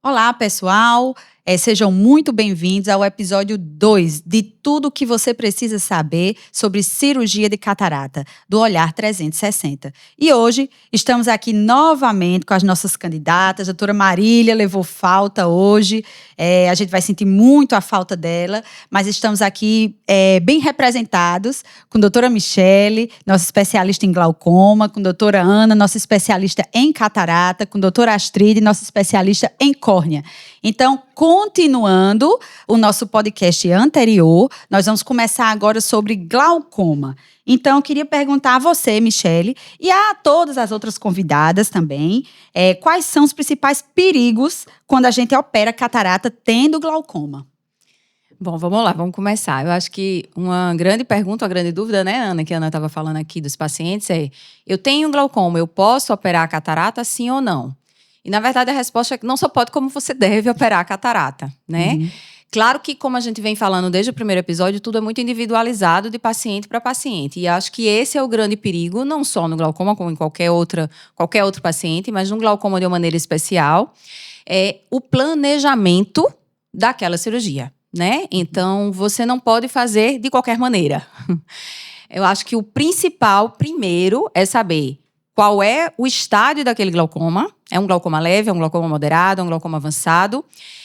Olá, pessoal! Sejam muito bem-vindos ao episódio 2 de tudo o que você precisa saber sobre cirurgia de catarata, do Olhar 360. E hoje estamos aqui novamente com as nossas candidatas. A doutora Marília levou falta hoje, a gente vai sentir muito a falta dela, mas estamos aqui bem representados com a doutora Michele, nossa especialista em glaucoma, com a doutora Ana, nossa especialista em catarata, com a doutora Astrid, nossa especialista em córnea. Então, continuando o nosso podcast anterior, nós vamos começar agora sobre glaucoma. Então, eu queria perguntar a você, Michele, e a todas as outras convidadas também, quais são os principais perigos quando a gente opera catarata tendo glaucoma? Bom, vamos lá, vamos começar. Eu acho que uma grande pergunta, uma grande dúvida, né, Ana, que a Ana estava falando aqui dos pacientes eu tenho glaucoma, eu posso operar a catarata sim ou não? E, na verdade, a resposta é que não só pode, como você deve operar a catarata, né? Uhum. Claro que, como a gente vem falando desde o primeiro episódio, tudo é muito individualizado de paciente para paciente. E acho que esse é o grande perigo, não só no glaucoma, como em qualquer outro paciente, mas no glaucoma de uma maneira especial, é o planejamento daquela cirurgia, né? Então, você não pode fazer de qualquer maneira. Eu acho que o principal, primeiro, é saber qual é o estádio daquele glaucoma. É um glaucoma leve, é um glaucoma moderado, é um glaucoma avançado.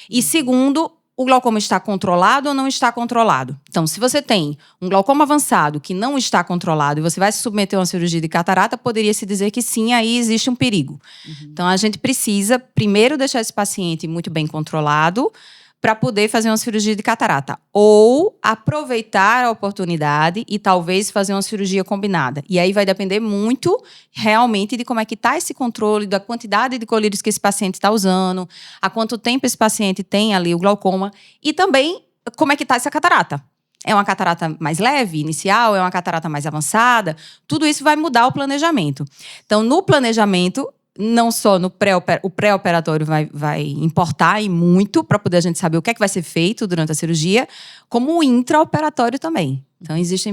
E segundo, o glaucoma está controlado ou não está controlado. Então, se você tem um glaucoma avançado que não está controlado e você vai se submeter a uma cirurgia de catarata, poderia-se dizer que sim, aí existe um perigo. Uhum. Então, a gente precisa primeiro deixar esse paciente muito bem controlado para poder fazer uma cirurgia de catarata. Ou aproveitar a oportunidade e talvez fazer uma cirurgia combinada. E aí vai depender muito, realmente, de como é que está esse controle, da quantidade de colírios que esse paciente está usando, há quanto tempo esse paciente tem ali o glaucoma, e também como é que está essa catarata. É uma catarata mais leve, inicial? É uma catarata mais avançada? Tudo isso vai mudar o planejamento. Então, no planejamento, não só no o pré-operatório vai importar e muito para poder a gente saber o que é que vai ser feito durante a cirurgia, como o intraoperatório também. Então, existem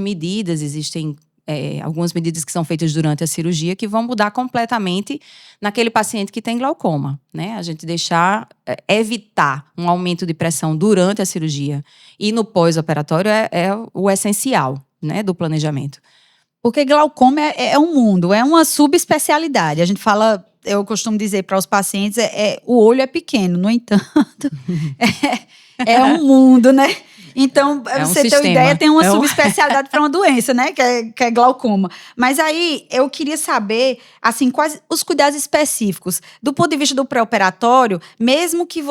algumas medidas que são feitas durante a cirurgia que vão mudar completamente naquele paciente que tem glaucoma, né? A gente evitar um aumento de pressão durante a cirurgia e no pós-operatório é o essencial, né, do planejamento. Porque glaucoma é um mundo, é uma subespecialidade. A gente fala, eu costumo dizer para os pacientes, o olho é pequeno, no entanto, é um mundo, né? Então, você ter uma ideia, tem uma subespecialidade para uma doença, né? Que é glaucoma. Mas aí, eu queria saber, assim, quais os cuidados específicos. Do ponto de vista do pré-operatório, mesmo que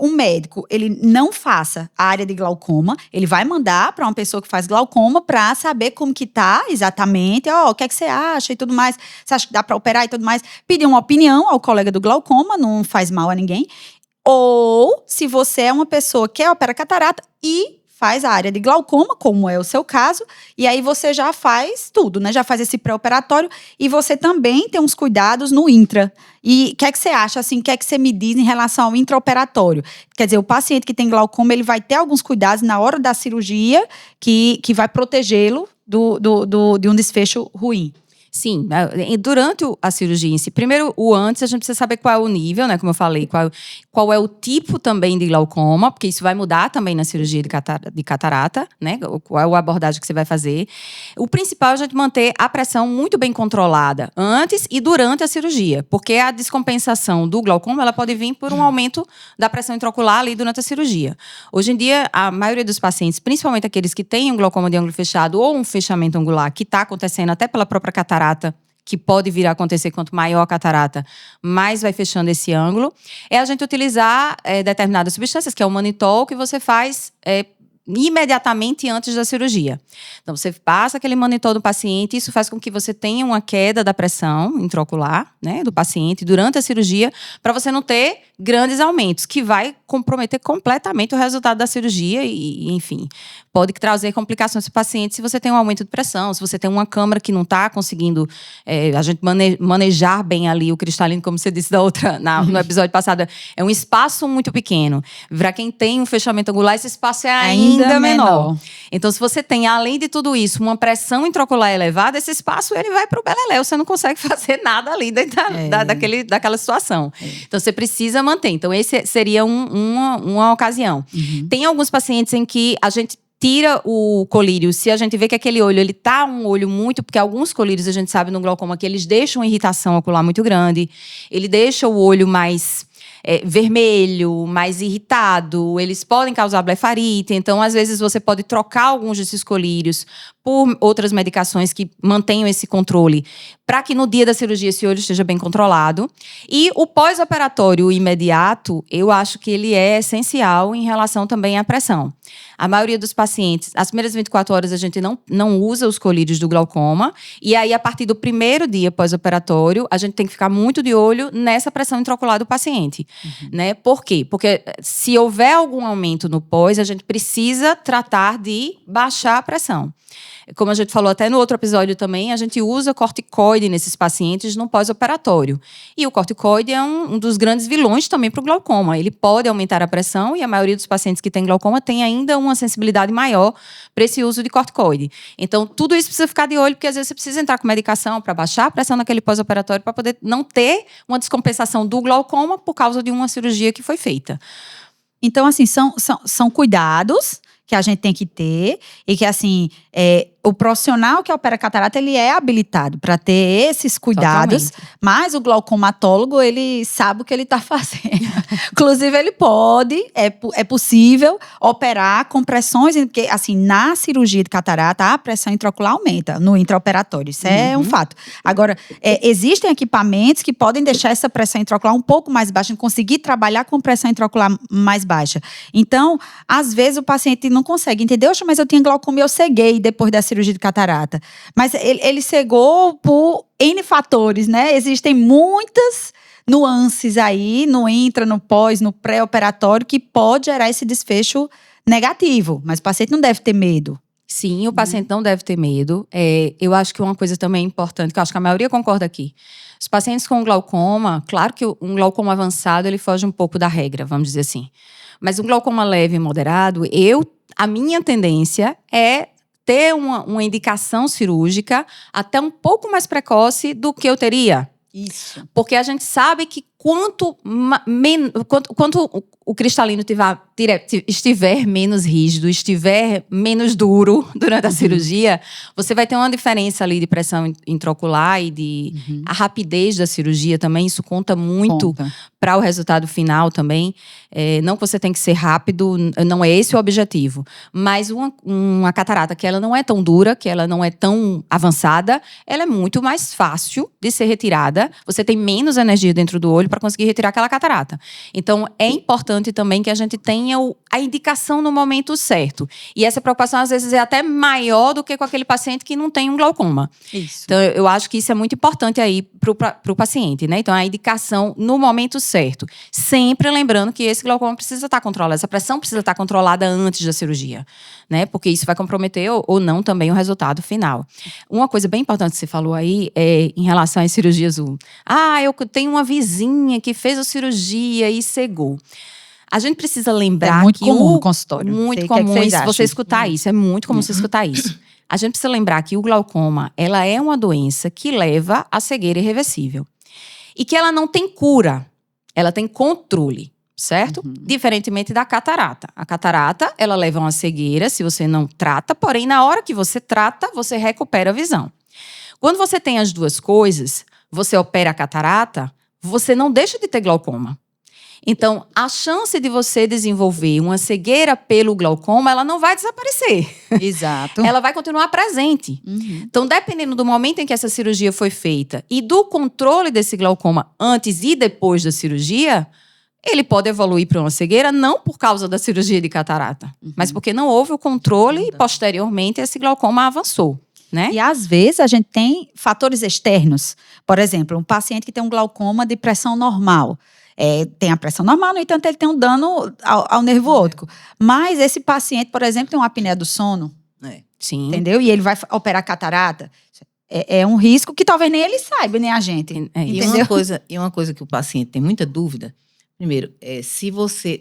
um médico, ele não faça a área de glaucoma, ele vai mandar para uma pessoa que faz glaucoma para saber como que tá exatamente, o que é que você acha e tudo mais. Você acha que dá para operar e tudo mais? Pedir uma opinião ao colega do glaucoma, não faz mal a ninguém. Ou, se você é uma pessoa que opera catarata e faz a área de glaucoma, como é o seu caso, e aí você já faz tudo, né? Já faz esse pré-operatório e você também tem uns cuidados no intra. E o que é que você acha, assim, o que é que você me diz em relação ao intraoperatório? Quer dizer, o paciente que tem glaucoma, ele vai ter alguns cuidados na hora da cirurgia que vai protegê-lo de um desfecho ruim. Sim, durante a cirurgia em si, primeiro o antes, a gente precisa saber qual é o nível, né, como eu falei, qual é o tipo também de glaucoma, porque isso vai mudar também na cirurgia de catarata, né, qual é a abordagem que você vai fazer. O principal é a gente manter a pressão muito bem controlada antes e durante a cirurgia, porque a descompensação do glaucoma, ela pode vir por um aumento da pressão intraocular ali durante a cirurgia. Hoje em dia, a maioria dos pacientes, principalmente aqueles que têm um glaucoma de ângulo fechado ou um fechamento angular, que está acontecendo até pela própria catarata, que pode vir a acontecer quanto maior a catarata, mais vai fechando esse ângulo, é a gente utilizar determinadas substâncias, que é o manitol, que você faz imediatamente antes da cirurgia. Então, você passa aquele manitol do paciente, isso faz com que você tenha uma queda da pressão intraocular, né, do paciente durante a cirurgia, para você não ter grandes aumentos, que vai comprometer completamente o resultado da cirurgia e enfim, pode trazer complicações para o paciente se você tem um aumento de pressão, se você tem uma câmara que não está conseguindo a gente manejar bem ali o cristalino, como você disse no episódio passado, é um espaço muito pequeno. Para quem tem um fechamento angular, esse espaço é ainda menor. Então, se você tem, além de tudo isso, uma pressão intraocular elevada, esse espaço ele vai para o beleléu, você não consegue fazer nada ali dentro daquela situação. Então, você precisa manter. Então, esse seria uma ocasião. Tem alguns pacientes em que a gente tira o colírio, se a gente vê que aquele olho, ele tá um olho muito... Porque alguns colírios, a gente sabe no glaucoma, que eles deixam uma irritação ocular muito grande. Ele deixa o olho mais vermelho, mais irritado. Eles podem causar blefarite. Então, às vezes, você pode trocar alguns desses colírios por outras medicações que mantenham esse controle, para que no dia da cirurgia esse olho esteja bem controlado. E o pós-operatório imediato, eu acho que ele é essencial em relação também à pressão. A maioria dos pacientes, as primeiras 24 horas a gente não usa os colírios do glaucoma, e aí a partir do primeiro dia pós-operatório, a gente tem que ficar muito de olho nessa pressão intraocular do paciente. Né? Por quê? Porque se houver algum aumento no pós, a gente precisa tratar de baixar a pressão. Como a gente falou até no outro episódio também, a gente usa corticoide nesses pacientes no pós-operatório. E o corticoide é um dos grandes vilões também para o glaucoma. Ele pode aumentar a pressão e a maioria dos pacientes que têm glaucoma tem ainda uma sensibilidade maior para esse uso de corticoide. Então, tudo isso precisa ficar de olho, porque às vezes você precisa entrar com medicação para baixar a pressão naquele pós-operatório para poder não ter uma descompensação do glaucoma por causa de uma cirurgia que foi feita. Então, assim, são cuidados que a gente tem que ter e que, assim, o profissional que opera catarata, ele é habilitado para ter esses cuidados. Totalmente. Mas o glaucomatólogo, ele sabe o que ele está fazendo. Inclusive, ele pode, é possível operar com pressões, porque, assim, na cirurgia de catarata, a pressão intraocular aumenta no intraoperatório. Isso é um fato. Agora, existem equipamentos que podem deixar essa pressão intraocular um pouco mais baixa, conseguir trabalhar com pressão intraocular mais baixa. Então, às vezes, o paciente não consegue entender, oxe, mas eu tinha glaucoma e eu ceguei depois da cirurgia de catarata. Mas ele cegou por N fatores, né? Existem muitas nuances aí, no intra, no pós, no pré-operatório, que pode gerar esse desfecho negativo. Mas o paciente não deve ter medo. Sim, o paciente não deve ter medo. Eu acho que uma coisa também importante, que eu acho que a maioria concorda aqui. Os pacientes com glaucoma, claro que um glaucoma avançado, ele foge um pouco da regra, vamos dizer assim. Mas um glaucoma leve e moderado, a minha tendência é ter uma indicação cirúrgica até um pouco mais precoce do que eu teria. Isso. Porque a gente sabe que quanto o cristalino estiver menos rígido, estiver menos duro durante a cirurgia, você vai ter uma diferença ali de pressão intraocular e a rapidez da cirurgia também. Isso conta muito para o resultado final também. Não que você tem que ser rápido, não é esse o objetivo. Mas uma catarata que ela não é tão dura, que ela não é tão avançada, ela é muito mais fácil de ser retirada. Você tem menos energia dentro do olho para conseguir retirar aquela catarata. Então, é importante também que a gente tenha a indicação no momento certo. E essa preocupação, às vezes, é até maior do que com aquele paciente que não tem um glaucoma. Isso. Então, eu acho que isso é muito importante aí para o paciente, né? Então, a indicação no momento certo. Sempre lembrando que esse glaucoma precisa estar controlado, essa pressão precisa estar controlada antes da cirurgia, né? Porque isso vai comprometer ou não também o resultado final. Uma coisa bem importante que você falou aí é em relação às cirurgias. Eu tenho uma vizinha que fez a cirurgia e cegou. A gente precisa lembrar muito comum no consultório. Muito comum você escutar isso. É muito comum você escutar isso. A gente precisa lembrar que o glaucoma, ela é uma doença que leva à cegueira irreversível. E que ela não tem cura. Ela tem controle, certo? Diferentemente da catarata. A catarata, ela leva a uma cegueira se você não trata, porém, na hora que você trata, você recupera a visão. Quando você tem as duas coisas, você opera a catarata, você não deixa de ter glaucoma. Então, a chance de você desenvolver uma cegueira pelo glaucoma, ela não vai desaparecer. Exato. Ela vai continuar presente. Então, dependendo do momento em que essa cirurgia foi feita e do controle desse glaucoma antes e depois da cirurgia, ele pode evoluir para uma cegueira não por causa da cirurgia de catarata, mas porque não houve o controle e, posteriormente, esse glaucoma avançou. Né? E às vezes a gente tem fatores externos. Por exemplo, um paciente que tem um glaucoma de pressão normal. Tem a pressão normal, no entanto, ele tem um dano ao nervo óptico. Mas esse paciente, por exemplo, tem uma apneia do sono. Sim. Entendeu? E ele vai operar catarata. É um risco que talvez nem ele saiba, nem a gente. E uma coisa que o paciente tem muita dúvida. Primeiro,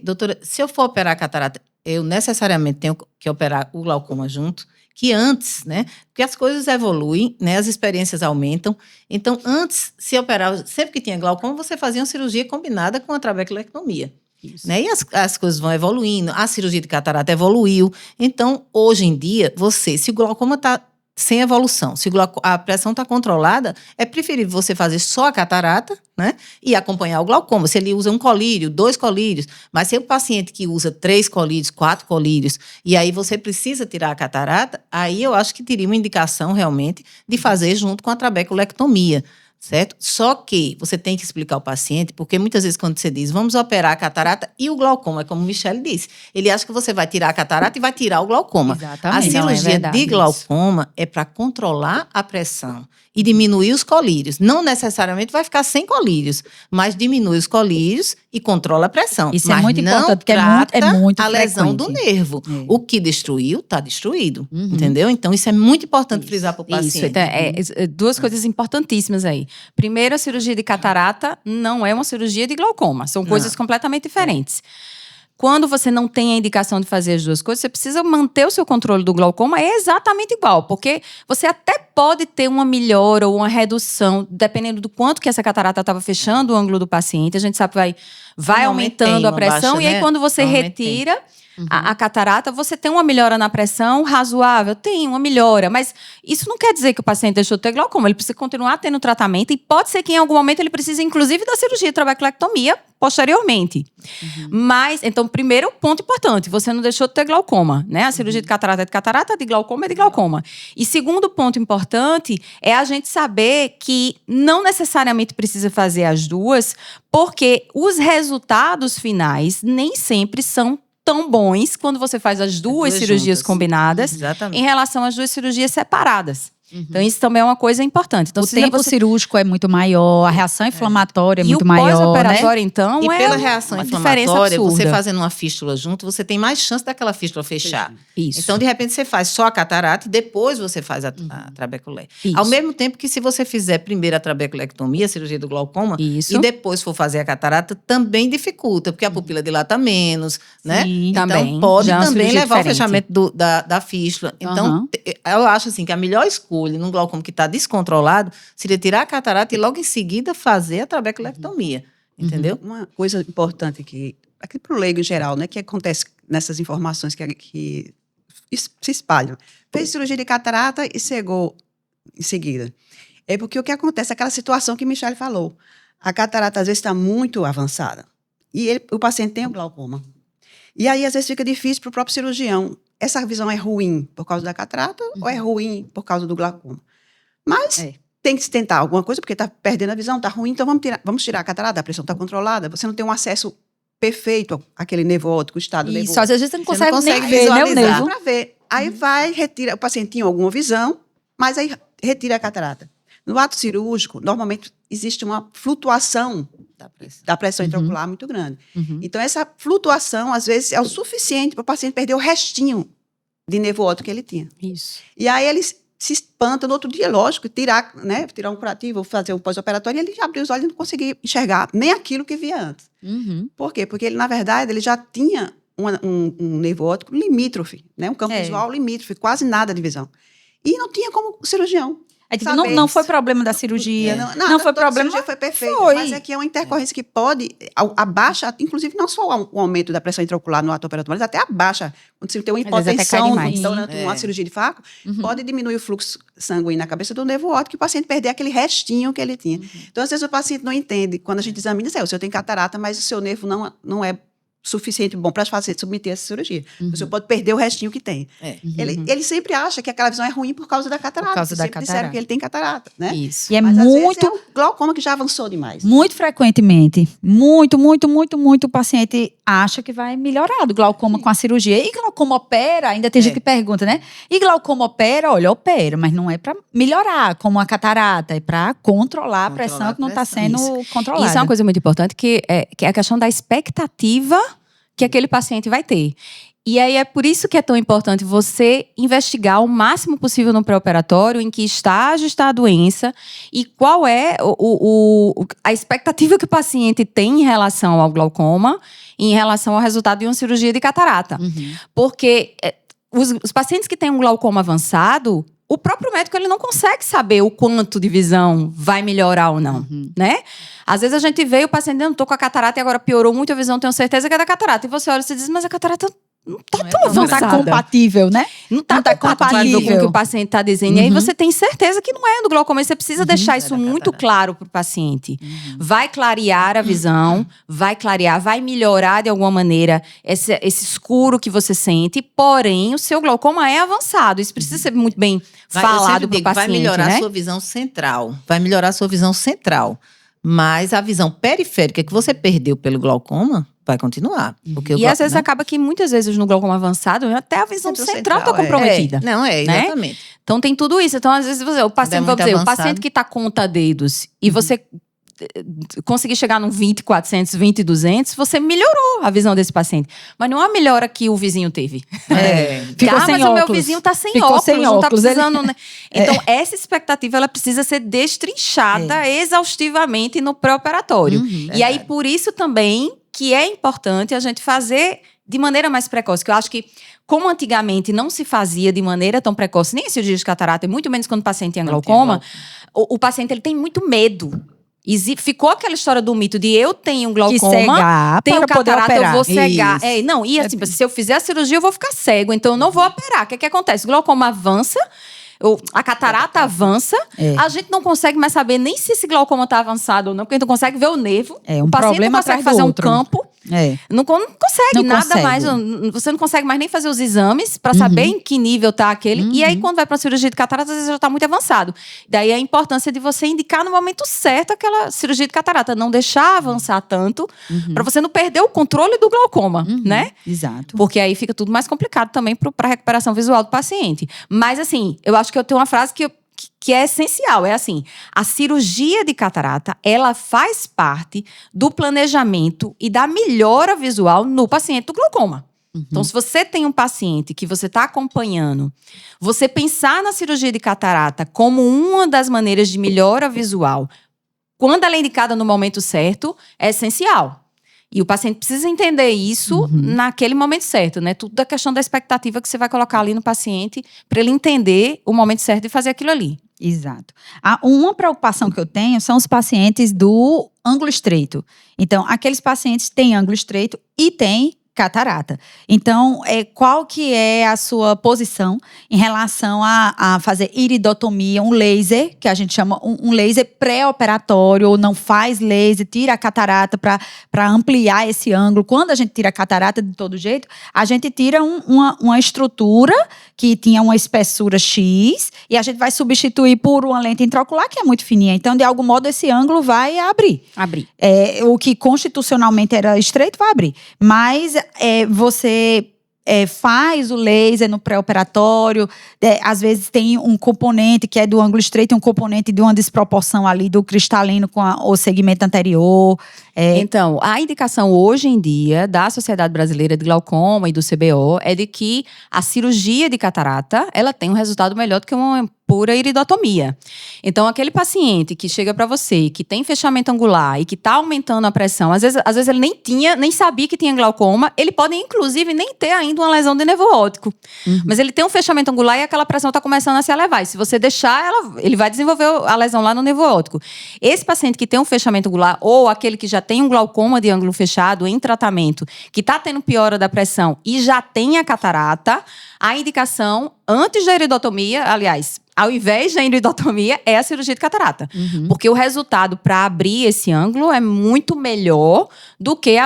doutora, se eu for operar catarata, eu necessariamente tenho que operar o glaucoma junto, que antes, né? Porque as coisas evoluem, né? As experiências aumentam. Então, antes se operava, sempre que tinha glaucoma, você fazia uma cirurgia combinada com a trabeculectomia. Isso. Né? E as coisas vão evoluindo, a cirurgia de catarata evoluiu. Então, hoje em dia, se o glaucoma está sem evolução, se a pressão está controlada, é preferível você fazer só a catarata, né? E acompanhar o glaucoma. Se ele usa 1 colírio, 2 colírios, mas se é um paciente que usa 3 colírios, 4 colírios, e aí você precisa tirar a catarata, aí eu acho que teria uma indicação realmente de fazer junto com a trabeculectomia. Certo? Só que você tem que explicar ao paciente, porque muitas vezes quando você diz, vamos operar a catarata e o glaucoma, é como o Michele disse, ele acha que você vai tirar a catarata e vai tirar o glaucoma. Exatamente. A cirurgia de glaucoma é para controlar a pressão e diminuir os colírios. Não necessariamente vai ficar sem colírios, mas diminui os colírios e controla a pressão. Isso mas é muito não importante, porque trata é muito a lesão do frequente. nervo. É. O que destruiu, está destruído. Entendeu? Então, isso é muito importante frisar para o paciente. Isso, então, duas coisas importantíssimas aí. Primeiro, a cirurgia de catarata não é uma cirurgia de glaucoma. São coisas completamente diferentes. Quando você não tem a indicação de fazer as duas coisas, você precisa manter o seu controle do glaucoma exatamente igual, porque você até pode ter uma melhora ou uma redução, dependendo do quanto que essa catarata estava fechando o ângulo do paciente. A gente sabe que vai aumentando a pressão, baixa, e aí né? quando você retira a catarata, você tem uma melhora na pressão razoável? Tem uma melhora, mas isso não quer dizer que o paciente deixou de ter glaucoma. Ele precisa continuar tendo tratamento e pode ser que em algum momento ele precise, inclusive, da cirurgia de trabeculectomia posteriormente. Mas, então, primeiro ponto importante, você não deixou de ter glaucoma, né? A cirurgia de catarata, de glaucoma é de glaucoma. E segundo ponto importante é a gente saber que não necessariamente precisa fazer as duas, porque os resultados finais nem sempre são tão bons quando você faz as duas cirurgias juntas. combinadas Exatamente. em relação às duas cirurgias separadas. Então, isso também é uma coisa importante. Então, O tempo cirúrgico é muito maior, a reação inflamatória é muito e o maior, né? pós-operatório, então, E é pela reação uma diferença inflamatória, você absurda. fazendo uma fístula junto, você tem mais chance daquela fístula fechar. Isso. Então, de repente, você faz só a catarata e depois você faz a trabeculé. Isso. Ao mesmo tempo que se você fizer primeiro a trabeculectomia, a cirurgia do glaucoma, Isso. e depois for fazer a catarata, também dificulta, porque a pupila dilata menos, né? Sim, Então, também. pode Já é uma também cirurgia levar ao diferente. fechamento da fístula. Então, eu acho assim que a melhor escolha num glaucoma que está descontrolado seria tirar a catarata e logo em seguida fazer a trabeculectomia. Entendeu? Uma coisa importante aqui para o leigo em geral, né, que acontece nessas informações que se espalham. Fez cirurgia de catarata e cegou em seguida. É porque o que acontece é aquela situação que Michele falou. A catarata às vezes está muito avançada e o paciente tem o glaucoma. E aí às vezes fica difícil para o próprio cirurgião. Essa visão é ruim por causa da catarata ou é ruim por causa do glaucoma? Mas tem que se tentar alguma coisa, porque está perdendo a visão, está ruim, então vamos tirar a catarata, a pressão está controlada, você não tem um acesso perfeito àquele nervo óptico, o estado nervoso. Isso, às vezes você não Você não consegue nem consegue ver, né, o visualizar. nervo. Para ver. Aí retira, o paciente tinha alguma visão, mas aí retira a catarata. No ato cirúrgico, normalmente existe uma flutuação da pressão intraocular muito grande. Então, essa flutuação, às vezes, é o suficiente para o paciente perder o restinho de nervo óptico que ele tinha. Isso. E aí ele se espanta no outro dia, lógico, tirar um curativo, fazer um pós-operatório, e ele abriu os olhos e não conseguia enxergar nem aquilo que via antes. Por quê? Porque ele, na verdade, ele já tinha um nervo óptico limítrofe, né? Um campo visual limítrofe, quase nada de visão. E não tinha como o cirurgião. É, tipo, não foi problema da cirurgia. Não foi problema. A cirurgia foi perfeita, foi. mas é que é uma intercorrência que pode, abaixa, inclusive não só o aumento da pressão intraocular no ato operatório, mas até abaixa, quando você tem uma Às vezes até cai hipotensão demais. durante uma cirurgia de faco, pode diminuir o fluxo sanguíneo na cabeça do nervo óptico e o paciente perder aquele restinho que ele tinha. Então, às vezes o paciente não entende, quando a gente examina, o senhor tem catarata, mas o seu nervo não é suficiente bom para submeter essa cirurgia. O senhor pode perder o restinho que tem. Ele sempre acha que aquela visão é ruim por causa da catarata. Por causa da sempre disseram catarata. que ele tem catarata, né? Isso. E é Mas às vezes muito, é um glaucoma que já avançou demais. muito frequentemente, muito o paciente acha que vai melhorar do glaucoma com a cirurgia. E glaucoma opera? Ainda tem gente que pergunta, né? E glaucoma opera? Olha, opera, mas não é para melhorar, como a catarata, é para controlar a pressão que não está sendo controlada. Isso é uma coisa muito importante, que é a questão da expectativa que aquele paciente vai ter. E aí é por isso que é tão importante você investigar o máximo possível no pré-operatório em que estágio está a doença e qual é a expectativa que o paciente tem em relação ao glaucoma e em relação ao resultado de uma cirurgia de catarata. Porque os pacientes que têm um glaucoma avançado, o próprio médico ele não consegue saber o quanto de visão vai melhorar ou não, né? Às vezes a gente vê o paciente, não, tô com a catarata e agora piorou muito a visão, tenho certeza que é da catarata. E você olha e você diz, mas a catarata não tá tão Não avançada. tá compatível, né? Não tá compatível com o que o paciente está dizendo. E aí você tem certeza que não é do glaucoma. E você precisa deixar isso muito claro para o paciente. Vai clarear a visão, vai clarear, vai melhorar de alguma maneira esse escuro que você sente. Porém, o seu glaucoma é avançado. Isso precisa ser muito bem falado para o paciente. Vai melhorar né? a sua visão central. Vai melhorar a sua visão central. Mas a visão periférica que você perdeu pelo glaucoma vai continuar. Porque E às vezes acaba que muitas vezes no glaucoma avançado, até a visão central está central, comprometida. Não, exatamente. Então tem tudo isso. Então, às vezes, o paciente, muito vamos dizer, o avançado. paciente que está conta dedos e você conseguir chegar num 20/400, 20/200, você melhorou a visão desse paciente. Mas não é a melhora que o vizinho teve. Ficou sem mas o meu óculos. vizinho tá sem Ficou óculos, sem não tá óculos, precisando, né? Então, essa expectativa, ela precisa ser destrinchada exaustivamente no pré-operatório. E aí, por isso também, que é importante a gente fazer de maneira mais precoce, que eu acho que como antigamente não se fazia de maneira tão precoce, nem em cirurgia de catarata, e muito menos quando o paciente tem glaucoma, o paciente ele tem muito medo. Ficou aquela história do mito de eu tenho glaucoma, cegar tenho para poder catarata, eu operar. vou cegar. Isso. Não, e assim, se eu fizer a cirurgia, eu vou ficar cego, então eu não vou operar. O que acontece? O glaucoma avança, a catarata avança, a gente não consegue mais saber nem se esse glaucoma está avançado ou não, porque a gente não consegue ver o nervo. É, o paciente problema não consegue atrás do fazer outro. um campo. Não consegue Não nada consegue. mais. Você não consegue mais nem fazer os exames para saber em que nível tá aquele. E aí, quando vai para a cirurgia de catarata, às vezes já está muito avançado. Daí a importância de você indicar no momento certo aquela cirurgia de catarata. Não deixar avançar tanto, para você não perder o controle do glaucoma, né? Exato. Porque aí fica tudo mais complicado também para a recuperação visual do paciente. Mas assim, eu acho que eu tenho uma frase que é essencial, é assim, a cirurgia de catarata, ela faz parte do planejamento e da melhora visual no paciente do glaucoma. Então, se você tem um paciente que você está acompanhando, você pensar na cirurgia de catarata como uma das maneiras de melhora visual, quando ela é indicada no momento certo, é essencial. E o paciente precisa entender isso naquele momento certo, né? Tudo da questão da expectativa que você vai colocar ali no paciente para ele entender o momento certo de fazer aquilo ali. Exato. Uma preocupação que eu tenho são os pacientes do ângulo estreito. Então, aqueles pacientes têm ângulo estreito e têm catarata. Então, qual que é a sua posição em relação a fazer iridotomia, um laser, que a gente chama um laser pré-operatório, ou não faz laser, tira a catarata para ampliar esse ângulo. Quando a gente tira a catarata de todo jeito, a gente tira uma estrutura que tinha uma espessura X e a gente vai substituir por uma lente intraocular que é muito fininha. Então, de algum modo, esse ângulo vai abrir. O que constitucionalmente era estreito vai abrir. Mas você faz o laser no pré-operatório, às vezes tem um componente que é do ângulo estreito e um componente de uma desproporção ali do cristalino com o segmento anterior. Então, a indicação hoje em dia da Sociedade Brasileira de Glaucoma e do CBO é de que a cirurgia de catarata, ela tem um resultado melhor do que uma pura iridotomia. Então, aquele paciente que chega para você, que tem fechamento angular e que está aumentando a pressão, às vezes ele nem sabia que tinha glaucoma, ele pode inclusive nem ter ainda uma lesão de nervo óptico. Mas ele tem um fechamento angular e aquela pressão está começando a se elevar. E se você deixar, ele vai desenvolver a lesão lá no nervo óptico. Esse paciente que tem um fechamento angular ou aquele que já tem um glaucoma de ângulo fechado em tratamento, que está tendo piora da pressão e já tem a catarata, a indicação antes da iridotomia, aliás, ao invés da iridotomia, é a cirurgia de catarata. Porque o resultado para abrir esse ângulo é muito melhor do que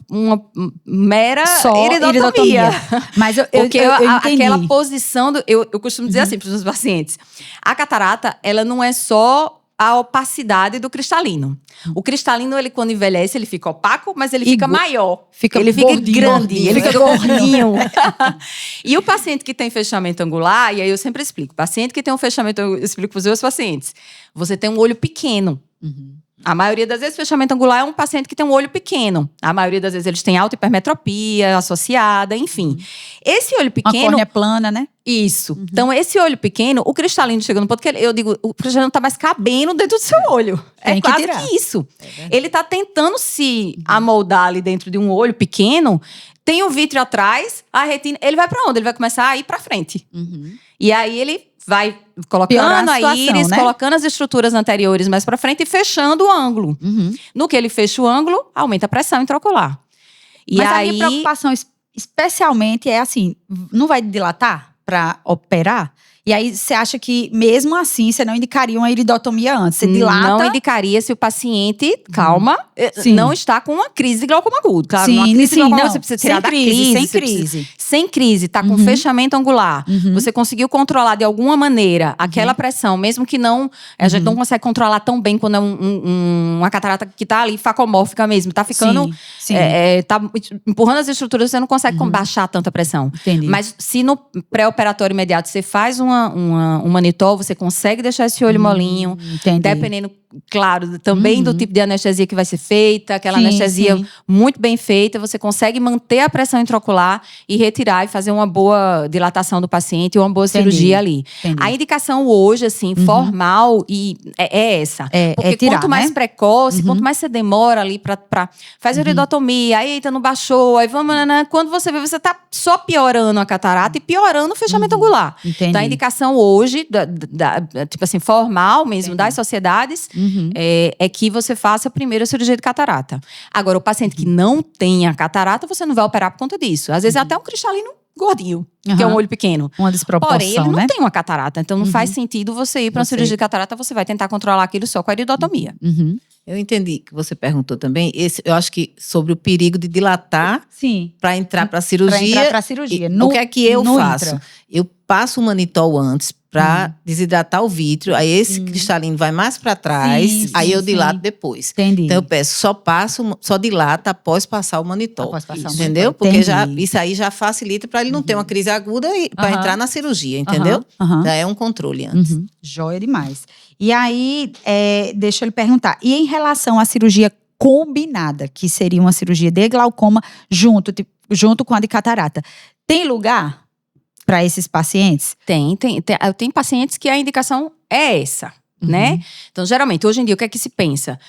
uma mera iridotomia. Mas eu Porque entendi. aquela posição... Eu costumo dizer assim para os meus pacientes. A catarata, ela não é só a opacidade do cristalino. O cristalino, ele quando envelhece, ele fica opaco, mas ele fica maior. Ele fica grande, ele fica gordinho. E o paciente que tem fechamento angular, e aí eu sempre explico, paciente que tem um fechamento, eu explico para os meus pacientes, você tem um olho pequeno. A maioria das vezes, fechamento angular é um paciente que tem um olho pequeno. A maioria das vezes eles têm alta hipermetropia associada, enfim. Esse olho Uma pequeno... córnea plana, né? Isso. Então, esse olho pequeno, o cristalino chega no ponto que eu digo, o cristalino tá mais cabendo dentro do seu olho. Tem É que quase tirar. que isso. Ele tá tentando se amoldar ali dentro de um olho pequeno, tem o vítreo atrás, a retina, ele vai pra onde? Ele vai começar a ir pra frente. E aí ele vai Piorar colocando a a situação, íris, né? colocando as estruturas anteriores mais pra frente e fechando o ângulo. No que ele fecha o ângulo, aumenta a pressão intraocular. E Mas a aí, minha preocupação especialmente é assim, não vai dilatar para operar? E aí você acha que mesmo assim você não indicaria uma iridotomia antes? Você dilata? não indicaria se o paciente, Sim. não está com uma crise de glaucoma agudo. Claro, Sim, uma crise sim, de glaucoma não. você precisa tirar Sem da crise, crise. sem você precisa- crise. sem crise, tá com fechamento angular. Você conseguiu controlar de alguma maneira aquela pressão, mesmo que não... A gente não consegue controlar tão bem quando é uma catarata que tá ali facomórfica mesmo. Tá ficando... Sim. tá empurrando as estruturas, você não consegue baixar tanta pressão. Entendi. Mas se no pré-operatório imediato você faz um manitol, você consegue deixar esse olho molinho. Entendi. Dependendo, claro, também do tipo de anestesia que vai ser feita. Aquela Sim, anestesia sim. muito bem feita. Você consegue manter a pressão intraocular e retirar e fazer uma boa dilatação do paciente e uma boa Entendi. cirurgia ali. Entendi. A indicação hoje, assim, formal, é essa. É Porque tirar, quanto mais né? precoce, quanto mais você demora ali pra fazer a iridotomia, aí eita, não baixou, aí vamos... Quando você vê, você tá só piorando a catarata e piorando o fechamento angular. Entendi. Então, a indicação hoje, tipo assim, formal mesmo, das sociedades, é que você faça primeiro a cirurgia de catarata. Agora, o paciente que não tem a catarata, você não vai operar por conta disso. Às vezes é até um cristalino gordinho, que é um olho pequeno. Uma desproporção, Porém, ele não né? tem uma catarata. Então, não faz sentido você ir para uma cirurgia de catarata, você vai tentar controlar aquilo só com a iridotomia. Eu entendi que você perguntou também. Eu acho que sobre o perigo de dilatar Sim. para entrar para a cirurgia. Pra entrar pra cirurgia. O que é que eu no faço? intra. Eu passo o manitol antes para desidratar o vítreo. Aí esse cristalino vai mais para trás. Sim, aí sim, eu dilato sim. depois. Entendi. Então eu peço, só dilata após passar o manitol. Após passar o Entendeu? manitol. Porque Entendi. isso aí já facilita para ele não ter uma crise aguda e para Aham. entrar na cirurgia, entendeu? Aham. Já é um controle antes. Joia demais. E aí, deixa eu lhe perguntar. E em relação à cirurgia combinada, que seria uma cirurgia de glaucoma junto com a de catarata, tem lugar para esses pacientes? Eu tenho pacientes que a indicação é essa, né? Então, geralmente, hoje em dia, o que é que se pensa?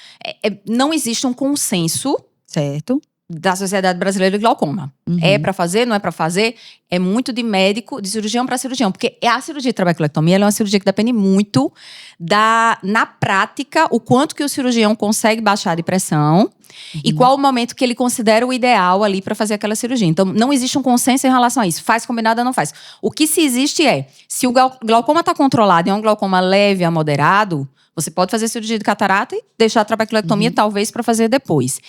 Não existe um consenso Certo. da Sociedade Brasileira de Glaucoma. É para fazer, não é para fazer? É muito de médico, de cirurgião para cirurgião. Porque a cirurgia de trabeculectomia, ela é uma cirurgia que depende muito na prática, o quanto que o cirurgião consegue baixar de pressão e qual o momento que ele considera o ideal ali para fazer aquela cirurgia. Então, não existe um consenso em relação a isso. Faz combinado ou não faz. O que se existe se o glaucoma está controlado e é um glaucoma leve a moderado, você pode fazer cirurgia de catarata e deixar a trabeculectomia talvez para fazer depois.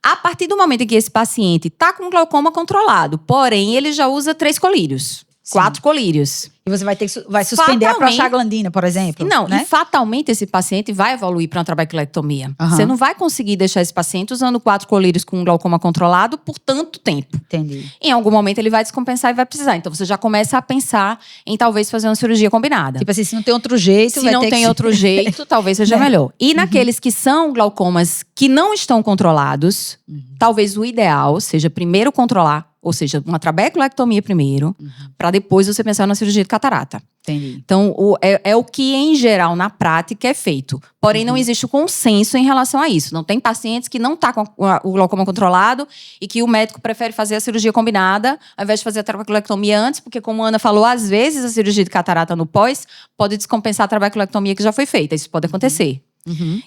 A partir do momento em que esse paciente está com glaucoma controlado, porém ele já usa 3 colírios, 4 colírios. E você vai suspender a Fatalmente- prostaglandina, por exemplo. Não, né? e fatalmente esse paciente vai evoluir para uma trabeculectomia. Aham. Você não vai conseguir deixar esse paciente usando 4 colírios com glaucoma controlado por tanto tempo. Entendi. Em algum momento ele vai descompensar e vai precisar. Então você já começa a pensar em talvez fazer uma cirurgia combinada. Tipo assim, se não tem outro jeito, Se vai não ter tem que outro jeito, talvez seja melhor. E naqueles que são glaucomas que não estão controlados, talvez o ideal seja primeiro controlar, ou seja, uma trabeculectomia primeiro, para depois você pensar na cirurgia de catarata. Entendi. Então, é o que, em geral, na prática, é feito. Porém, não existe o consenso em relação a isso. Não tem pacientes que não estão com o glaucoma controlado e que o médico prefere fazer a cirurgia combinada ao invés de fazer a trabeculectomia antes, porque, como a Ana falou, às vezes a cirurgia de catarata no pós pode descompensar a trabeculectomia que já foi feita. Isso pode acontecer.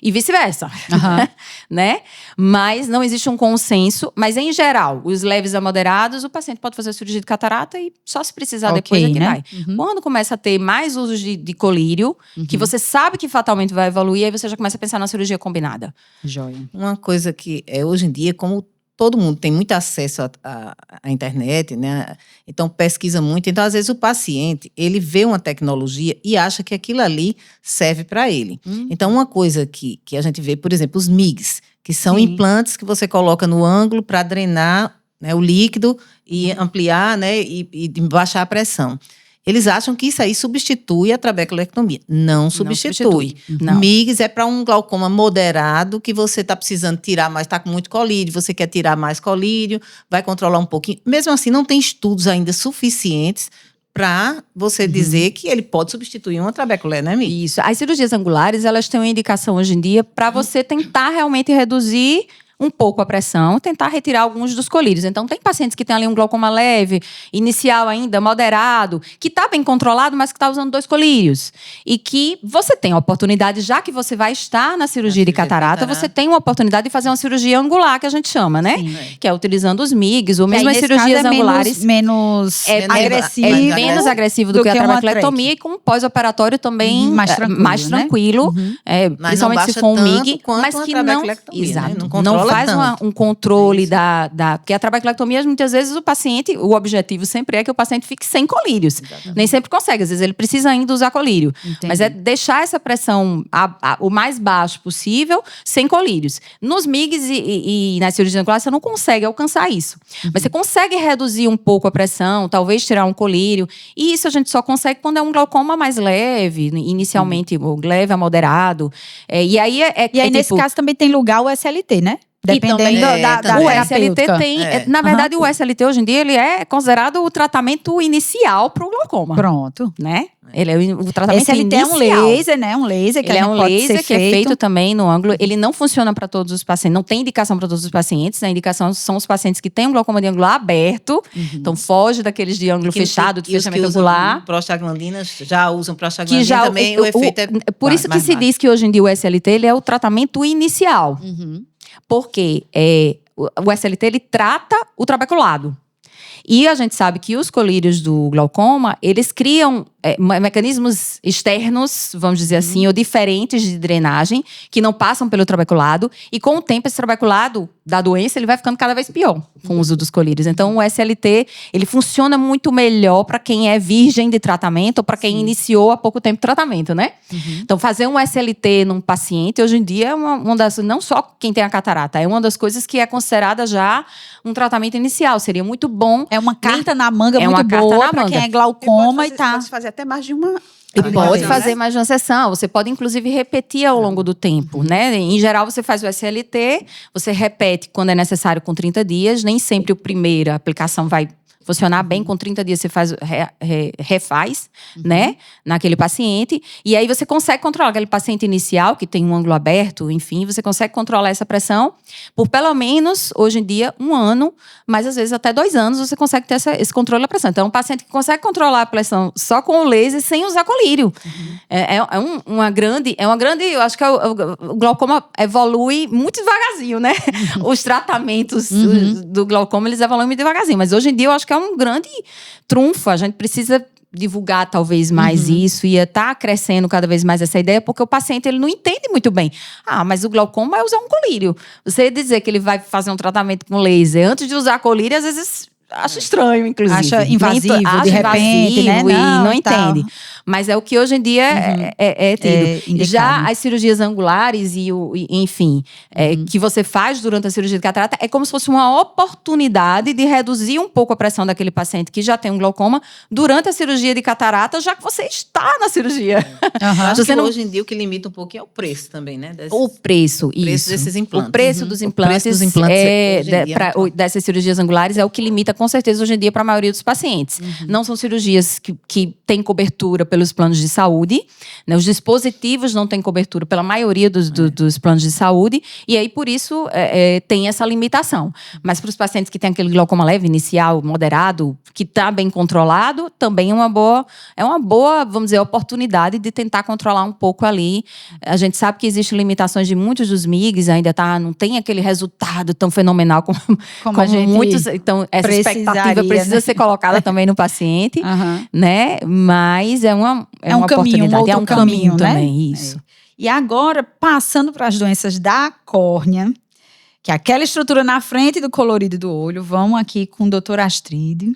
E vice-versa, né? Mas não existe um consenso. Mas, em geral, os leves a moderados, o paciente pode fazer a cirurgia de catarata e só se precisar Ok, depois é que né? vai. Quando começa a ter mais usos de colírio, que você sabe que fatalmente vai evoluir, aí você já começa a pensar na cirurgia combinada. Joia. Uma coisa que hoje em dia, como todo mundo tem muito acesso à internet, né? Então pesquisa muito. Então, às vezes, o paciente, ele vê uma tecnologia e acha que aquilo ali serve para ele. Então, uma coisa que a gente vê, por exemplo, os MIGs, que são Sim. implantes que você coloca no ângulo para drenar, né, o líquido e ampliar, né, e baixar a pressão. Eles acham que isso aí substitui a trabeculectomia. Não substitui. Não. MIGS é para um glaucoma moderado que você está precisando tirar mais, está com muito colírio, você quer tirar mais colírio, vai controlar um pouquinho. Mesmo assim, não tem estudos ainda suficientes para você dizer que ele pode substituir uma trabeculé, né, MIGS? Isso. As cirurgias angulares, elas têm uma indicação hoje em dia para você tentar realmente reduzir um pouco a pressão, tentar retirar alguns dos colírios. Então, tem pacientes que têm ali um glaucoma leve, inicial ainda, moderado, que está bem controlado, mas que está usando 2 colírios. E que você tem a oportunidade, já que você vai estar na cirurgia de catarata, você tem uma oportunidade de fazer uma cirurgia angular, que a gente chama, né? Sim. Que é utilizando os MIGs, ou E mesmo aí, as nesse cirurgias caso, angulares. menos agressivo. É menos agressivo do que a uma trabeculectomia, e com pós-operatório também Mais tranquilo, né? tranquilo, Mas não principalmente se baixa for um tanto MIG, quanto mas uma que não, trabeculectomia, né? exato, Não não controla faz tanto. um controle porque a trabeculectomia, muitas vezes o paciente, o objetivo sempre é que o paciente fique sem colírios. Nem sempre consegue, às vezes ele precisa ainda usar colírio. Entendi. Mas é deixar essa pressão o mais baixo possível, sem colírios. Nos MIGs e nas cirurgias angulares, você não consegue alcançar isso. Mas você consegue reduzir um pouco a pressão, talvez tirar um colírio. E isso a gente só consegue quando é um glaucoma mais leve, inicialmente leve a moderado. E aí nesse caso também tem lugar o SLT, né? Dependendo também- da também. o terapêutica. SLT tem, na verdade, o SLT hoje em dia ele é considerado o tratamento inicial para o glaucoma, Pronto. né? Ele é o tratamento SLT inicial. é um laser, né? Um laser que Ele a é gente um pode laser ser que é feito também no ângulo. Ele não funciona para todos os pacientes, não tem indicação para todos os pacientes. A indicação são os pacientes que têm um glaucoma de ângulo aberto, então foge daqueles de ângulo fechado, de E os que fechamento usam angular. prostaglandinas já usam Que prostaglandina já também, o efeito é por isso que mais se baixo. diz que hoje em dia o SLT ele é o tratamento inicial. Porque o SLT ele trata o trabeculado. E a gente sabe que os colírios do glaucoma, eles criam mecanismos externos, vamos dizer assim, ou diferentes de drenagem, que não passam pelo trabeculado. E com o tempo, esse trabeculado da doença, ele vai ficando cada vez pior com o uso dos colírios. Então, o SLT, ele funciona muito melhor para quem é virgem de tratamento ou para quem iniciou há pouco tempo o tratamento, né? Então, fazer um SLT num paciente, hoje em dia, é uma das... Não só quem tem a catarata, é uma das coisas que é considerada já um tratamento inicial. Seria muito bom. É uma carta na manga É muito uma carta boa na pra manga. quem é glaucoma e tá. Pode fazer até mais de uma. Ele uma pode vez, fazer né? mais de uma sessão. Você pode, inclusive, repetir ao longo do tempo, né? Em geral, você faz o SLT, você repete quando é necessário com 30 dias. Nem sempre a primeira aplicação vai funcionar bem. Com 30 dias, você faz, refaz, né? Naquele paciente. E aí, você consegue controlar aquele paciente inicial, que tem um ângulo aberto, enfim. Você consegue controlar essa pressão por, pelo menos, hoje em dia, 1 ano. Mas, às vezes, até 2 anos, você consegue ter esse controle da pressão. Então, é um paciente que consegue controlar a pressão só com o laser, sem usar colírio. Uma grande... Eu acho que o glaucoma evolui muito devagarzinho, né? Os tratamentos do glaucoma, eles evoluem muito devagarzinho. Mas, hoje em dia, eu acho que é um grande trunfo. A gente precisa divulgar talvez mais isso e tá crescendo cada vez mais essa ideia, porque o paciente ele não entende muito bem. Mas o glaucoma é usar um colírio. Você dizer que ele vai fazer um tratamento com laser antes de usar colírio, às vezes acha estranho, inclusive. Acha invasivo, Acha de repente, né? invasivo e não e tal. entende. Mas é o que hoje em dia é tido. indicado. Já as cirurgias angulares enfim, que você faz durante a cirurgia de catarata, é como se fosse uma oportunidade de reduzir um pouco a pressão daquele paciente que já tem um glaucoma durante a cirurgia de catarata, já que você está na cirurgia. Acho Você que não- hoje em dia o que limita um pouquinho é o preço também, né? O preço, preço isso. desses implantes. O preço dos O implantes, preço dos implantes hoje em dia é muito alto. dessas cirurgias angulares é o que limita, com certeza, hoje em dia, para a maioria dos pacientes. Não são cirurgias que têm cobertura pelos planos de saúde, né? Os dispositivos não têm cobertura pela maioria dos planos de saúde, e aí, por isso, tem essa limitação. Mas para os pacientes que têm aquele glaucoma leve, inicial, moderado, que está bem controlado, também é uma boa, vamos dizer, oportunidade de tentar controlar um pouco ali. A gente sabe que existem limitações de muitos dos MIGs, ainda não tem aquele resultado tão fenomenal como a gente muitos. Então, essa expectativa precisaria, precisa né? ser colocada também no paciente, Aham. né? Mas é uma um caminho, oportunidade, outro caminho, né? também, isso. E agora, passando para as doenças da córnea, que é aquela estrutura na frente do colorido do olho, vamos aqui com a doutora Astrid.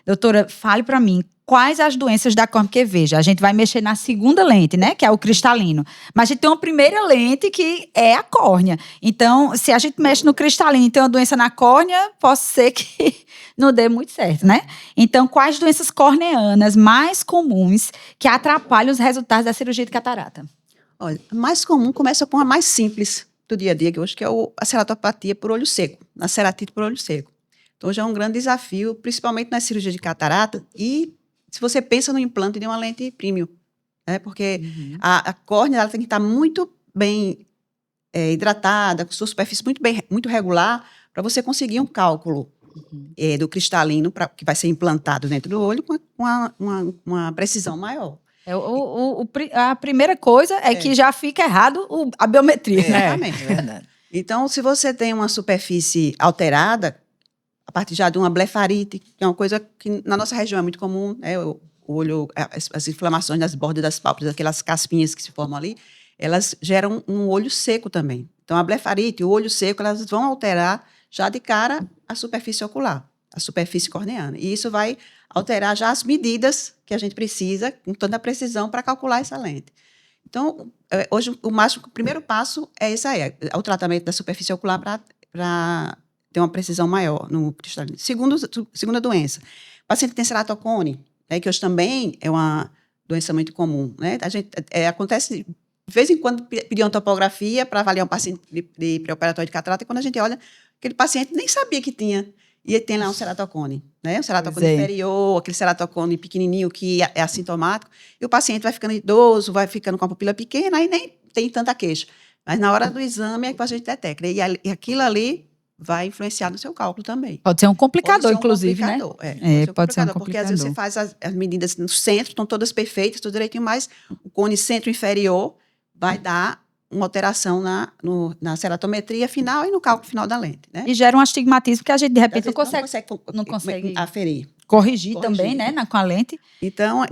Doutora, fale para mim, quais as doenças da córnea? Porque, veja, a gente vai mexer na segunda lente, né? Que é o cristalino. Mas a gente tem uma primeira lente que é a córnea. Então, se a gente mexe no cristalino e tem uma doença na córnea, pode ser que não dê muito certo, né? Então, quais doenças corneanas mais comuns que atrapalham os resultados da cirurgia de catarata? Olha, a mais comum começa com a mais simples do dia a dia, que hoje que é a ceratopatia por olho seco, a ceratite por olho seco. Então, já é um grande desafio, principalmente na cirurgia de catarata, e se você pensa no implante de uma lente premium, né? Porque a córnea ela tem que estar muito bem hidratada, com sua superfície muito regular, para você conseguir um cálculo do cristalino que vai ser implantado dentro do olho com uma precisão maior. A primeira coisa é que já fica errado a biometria. Exatamente. É verdade. Então, se você tem uma superfície alterada, a partir já de uma blefarite, que é uma coisa que na nossa região é muito comum, né? O olho, as inflamações nas bordas das pálpebras, aquelas caspinhas que se formam ali, elas geram um olho seco também. Então, a blefarite e o olho seco, elas vão alterar já de cara a superfície ocular, a superfície corneana. E isso vai alterar já as medidas que a gente precisa, com toda a precisão, para calcular essa lente. Então, hoje, o primeiro passo é esse aí, é o tratamento da superfície ocular para ter uma precisão maior no cristalino. Segunda doença, o paciente que tem ceratocone, né, que hoje também é uma doença muito comum, né? Acontece de vez em quando pedir uma topografia para avaliar um paciente de pré-operatório de catarata, e quando a gente olha, aquele paciente nem sabia que tinha, e ele tem lá um ceratocone, né? Um ceratocone inferior, aquele ceratocone pequenininho que é assintomático, e o paciente vai ficando idoso, vai ficando com a pupila pequena, aí nem tem tanta queixa. Mas na hora do exame é que a gente detecta, e aquilo ali vai influenciar no seu cálculo também. Pode ser um complicador, inclusive, né? Pode ser um complicador, porque às vezes você faz as medidas no centro, estão todas perfeitas, tudo direitinho, mas o cone centro-inferior vai dar uma alteração na ceratometria final e no cálculo final da lente, né? E gera um astigmatismo que a gente, de repente, não não consegue aferir. Corrigir também, né? Com a lente. Então,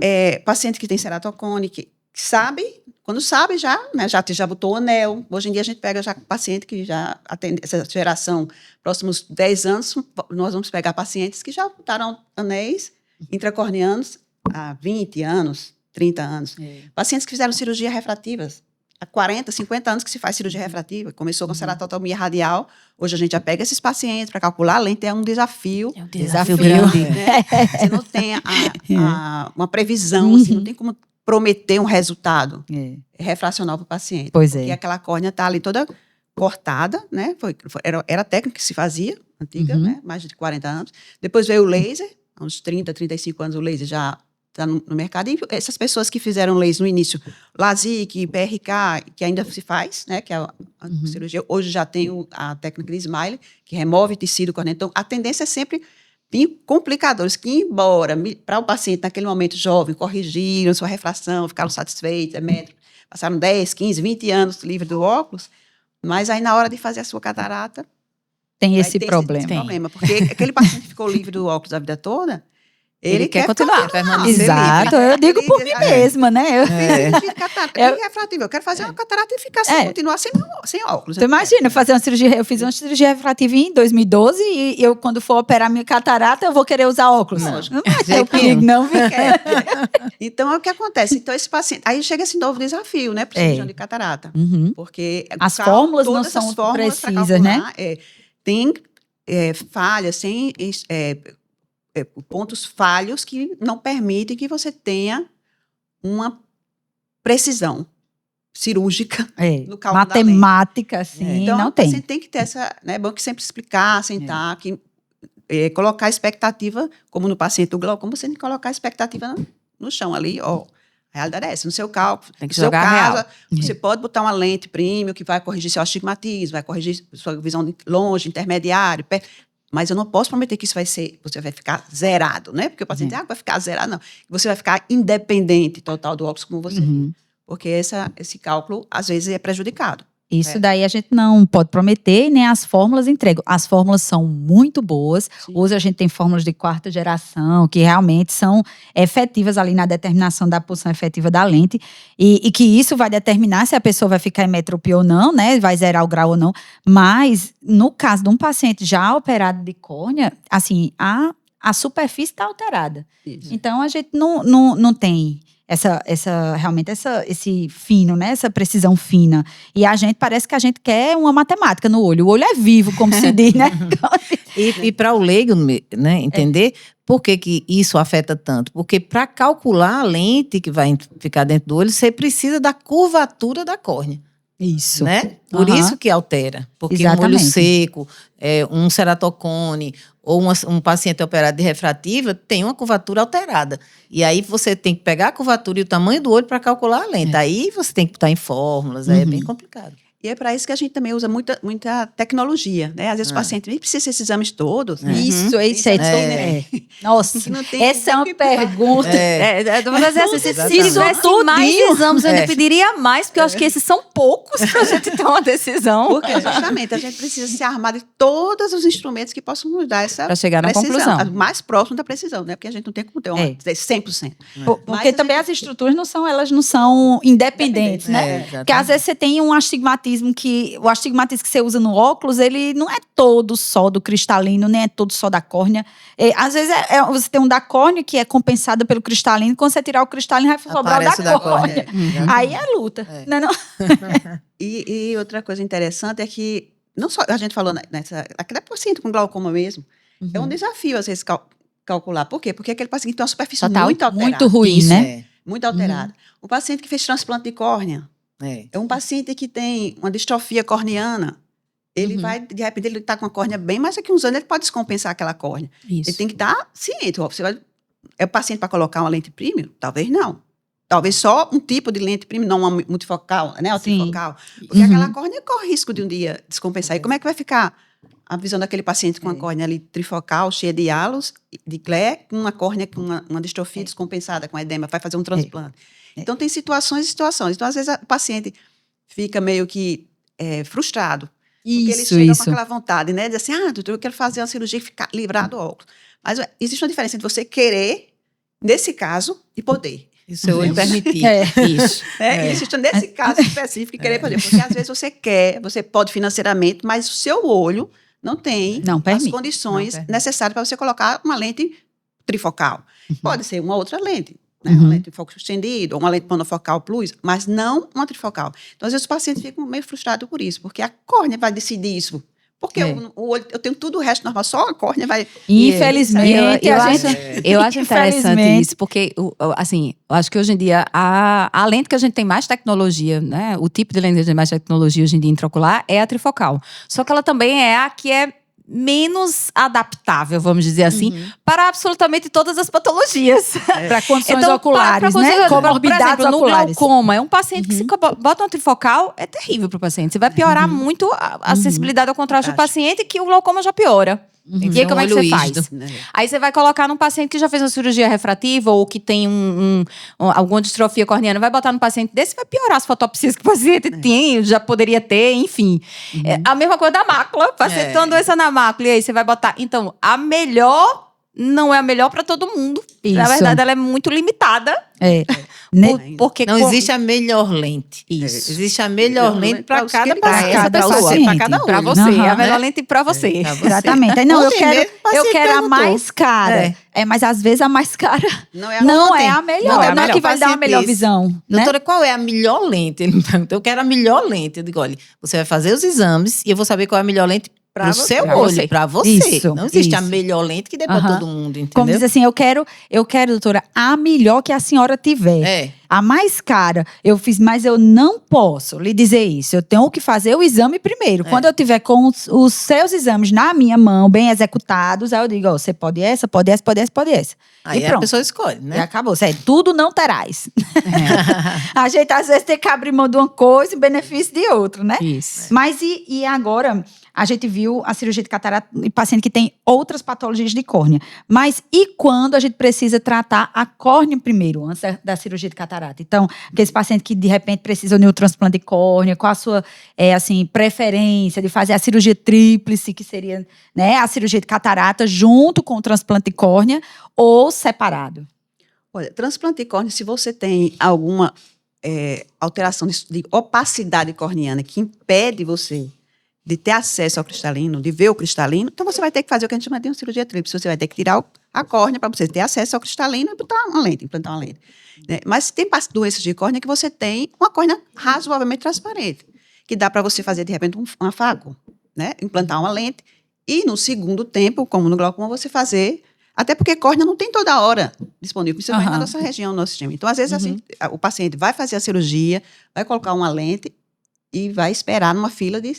paciente que tem ceratocone, que sabe, quando sabe já, né, já botou o anel. Hoje em dia a gente pega já paciente que já atende essa geração, próximos 10 anos, nós vamos pegar pacientes que já botaram anéis intracorneanos há 20 anos, 30 anos. Pacientes que fizeram cirurgia refrativas, há 40, 50 anos que se faz cirurgia refrativa, começou com ceratotomia radial, hoje a gente já pega esses pacientes para calcular, a lente é um desafio. É um desafio grande. Né? Você não tem uma previsão, assim, não tem como prometer um resultado refracional para o paciente. Pois porque aquela córnea está ali toda cortada, né? Era a técnica que se fazia, antiga, né? Mais de 40 anos. Depois veio o laser, há uns 30, 35 anos o laser já está no mercado. E essas pessoas que fizeram laser no início, LASIK, PRK, que ainda se faz, né? Que é a cirurgia. Hoje já tem a técnica de Smile, que remove tecido corneano. Então, a tendência é sempre tem complicadores que, embora para o paciente naquele momento jovem, corrigiram sua refração, ficaram satisfeitos, passaram 10, 15, 20 anos livre do óculos, mas aí na hora de fazer a sua catarata tem esse problema. Porque aquele paciente que ficou livre do óculos a vida toda, ele quer continuar. Exato, eu digo por mim mesma, né? Eu quero fazer uma catarata e ficar continuar sem óculos. Então, imagina, eu fiz uma cirurgia refrativa em 2012 e eu, quando for operar minha catarata, eu vou querer usar óculos. Não vai ter o perigo, não, viu? Então, é o que acontece. Então, esse paciente... Aí chega esse novo desafio, né? Para cirurgião de catarata. Porque as fórmulas não são precisas, né? Tem falhas, tem... pontos falhos que não permitem que você tenha uma precisão cirúrgica no cálculo matemática, assim, então, não tem. Você tem que ter essa... É bom que sempre explicar, sentar, colocar a expectativa, como no paciente do glaucoma, você tem que colocar a expectativa no chão ali, ó. A realidade é essa, no seu cálculo, tem que no seu jogar caso, real. Você pode botar uma lente premium que vai corrigir seu astigmatismo, vai corrigir sua visão de longe, intermediário, mas eu não posso prometer que você vai ficar zerado, né? Porque o paciente vai ficar zerado, não. Você vai ficar independente total do óculos, como você viu. Porque esse cálculo, às vezes, é prejudicado. Isso daí a gente não pode prometer, nem as fórmulas entregam. As fórmulas são muito boas. Sim. Hoje a gente tem fórmulas de 4ª geração, que realmente são efetivas ali na determinação da posição efetiva da lente. E que isso vai determinar se a pessoa vai ficar em metropia ou não, né? Vai zerar o grau ou não. Mas, no caso de um paciente já operado de córnea, assim, a a superfície está alterada. Isso. Então, a gente não tem realmente esse fino, né? Essa precisão fina. E a gente, parece que a gente quer uma matemática no olho. O olho é vivo, como se diz, né? E para o leigo, né, entender por que isso afeta tanto. Porque para calcular a lente que vai ficar dentro do olho, você precisa da curvatura da córnea. Isso. Né? Por Aham. isso que altera. Porque um Exatamente. olho seco, um ceratocone ou um paciente operado de refrativa tem uma curvatura alterada. E aí você tem que pegar a curvatura e o tamanho do olho para calcular a lente. Aí você tem que botar em fórmulas, aí é bem complicado. E é para isso que a gente também usa muita tecnologia, né? Às vezes o paciente nem precisa desses exames todos. Né? Isso aí. Nossa, Não tem essa é uma pergunta. Mas assim, se Exatamente. tivesse mais exames, eu ainda É. pediria mais, porque eu acho que esses são poucos pra gente ter uma decisão. Porque justamente a gente precisa se armar de todos os instrumentos que possam nos dar essa Pra chegar na precisão, conclusão. mais próximo da precisão, né? Porque a gente não tem como ter uma 100%. Porque Mas também a as estruturas não são independentes, né? Exatamente. Porque às vezes você tem um astigmatismo o astigmatismo que você usa no óculos, ele não é todo só do cristalino, nem é todo só da córnea. Às vezes você tem um da córnea que é compensado pelo cristalino, quando você tirar o cristalino vai sobrar o Aparece da o da córnea. córnea. Aí é luta, né? Não? E outra coisa interessante é que, não só a gente falou aquele paciente com glaucoma mesmo, é um desafio às vezes calcular. Por quê? Porque aquele paciente tem uma superfície Total, muito alterada. muito ruim, Isso, né? Muito alterada. O paciente que fez transplante de córnea, é um paciente que tem uma distrofia corneana. Ele vai, de repente, ele está com a córnea bem, mas daqui a uns anos ele pode descompensar aquela córnea. Isso. Ele tem que estar ciente. É o paciente para colocar uma lente premium? Talvez não. Talvez só um tipo de lente premium, não uma multifocal, né? Ou Sim. trifocal. Porque aquela córnea corre risco de um dia descompensar. E como é que vai ficar a visão daquele paciente com a córnea ali trifocal, cheia de halos, de clé, com uma córnea com uma distrofia descompensada, com edema, vai fazer um transplante. Então, tem situações e situações. Então, às vezes, o paciente fica meio que frustrado. Porque ele chega com aquela vontade, né? Diz assim, doutor, eu quero fazer uma cirurgia e ficar livrado do óculos. Mas existe uma diferença entre você querer, nesse caso, e poder. E o seu olho permitir. Isso. Né? Existe nesse caso específico e querer poder. Porque às vezes você pode financeiramente, mas o seu olho não tem Não as permite. condições Não permite. necessárias para você colocar uma lente trifocal. Pode ser uma outra lente. Né? Uma lente de foco estendido, ou uma lente monofocal plus, mas não uma trifocal. Então, às vezes, os pacientes ficam meio frustrados por isso, porque a córnea vai decidir isso. Porque o olho, eu tenho tudo o resto normal, só a córnea vai... Infelizmente, Eu acho interessante Infelizmente. isso, porque, assim, eu acho que hoje em dia, a lente que a gente tem mais tecnologia, né? O tipo de lente que a gente tem mais tecnologia hoje em dia intraocular é a trifocal. Só que ela também é a que é menos adaptável, vamos dizer assim, para absolutamente todas as patologias. Para condições Então, oculares, pra né? condições- Comorbidades por exemplo, oculares. no glaucoma, é um paciente que se bota uma trifocal, é terrível para o paciente. Você vai piorar muito a sensibilidade ao contraste do paciente, que o glaucoma já piora. E aí, como é que você faz? Aí você vai colocar num paciente que já fez uma cirurgia refrativa ou que tem alguma distrofia corneana, vai botar num paciente desse, vai piorar as fotopsias que o paciente tem, já poderia ter, enfim. É a mesma coisa da mácula. O paciente tem uma doença na mácula, e aí você vai botar... Então, a melhor não é a melhor para todo mundo. Na Isso. verdade, ela é muito limitada. Porque Não existe a melhor lente. Isso. Existe a melhor lente para cada para cada pessoa. paciente. Para cada Pra olho. você, Aham, a melhor né? lente pra você. Pra você. Exatamente. Não, eu Ontem quero, mesmo, o paciente eu quero a perguntou. mais cara. Mas às vezes a mais cara Não é não ontem. é a melhor. Não é a Não é melhor. que vai dar uma Paciente melhor desse. visão. Né? Doutora, qual é a melhor lente? Ele me perguntou, eu quero a melhor lente. Eu digo, olha, você vai fazer os exames e eu vou saber qual é a melhor lente para o seu pra olho, você. para você. Isso, Não existe a isso. melhor lente que dê para Aham. todo mundo, entendeu? Como diz assim, eu quero, doutora, a melhor que a senhora tiver. É. A mais cara, eu fiz, mas eu não posso lhe dizer isso. Eu tenho que fazer o exame primeiro. Quando eu tiver com os seus exames na minha mão, bem executados, aí eu digo, você pode essa, pode essa, pode essa, pode essa. Aí e a pronto. pessoa escolhe, E né? acabou. Tudo não terás. A gente, às vezes, tem que abrir mão de uma coisa em benefício de outra, né? Isso. Mas e agora, a gente viu a cirurgia de catarata em paciente que tem outras patologias de córnea. Mas e quando a gente precisa tratar a córnea primeiro, antes da cirurgia de catarata? Então, aqueles pacientes que, de repente, precisam de um transplante de córnea, qual a sua, preferência de fazer a cirurgia tríplice, que seria, né, a cirurgia de catarata junto com o transplante de córnea, ou separado? Olha, transplante de córnea, se você tem alguma alteração de opacidade corneana que impede você de ter acesso ao cristalino, de ver o cristalino, então você vai ter que fazer o que a gente chama de uma cirurgia tríplice. Você vai ter que tirar a córnea para você ter acesso ao cristalino e implantar uma lente. Né? Mas tem doenças de córnea que você tem uma córnea razoavelmente transparente, que dá para você fazer, de repente, um afago, né? Implantar uma lente e, no segundo tempo, como no glaucoma, você fazer... Até porque córnea não tem toda hora disponível, principalmente na nossa região, no nosso sistema. Então, às vezes, assim, o paciente vai fazer a cirurgia, vai colocar uma lente e vai esperar numa fila de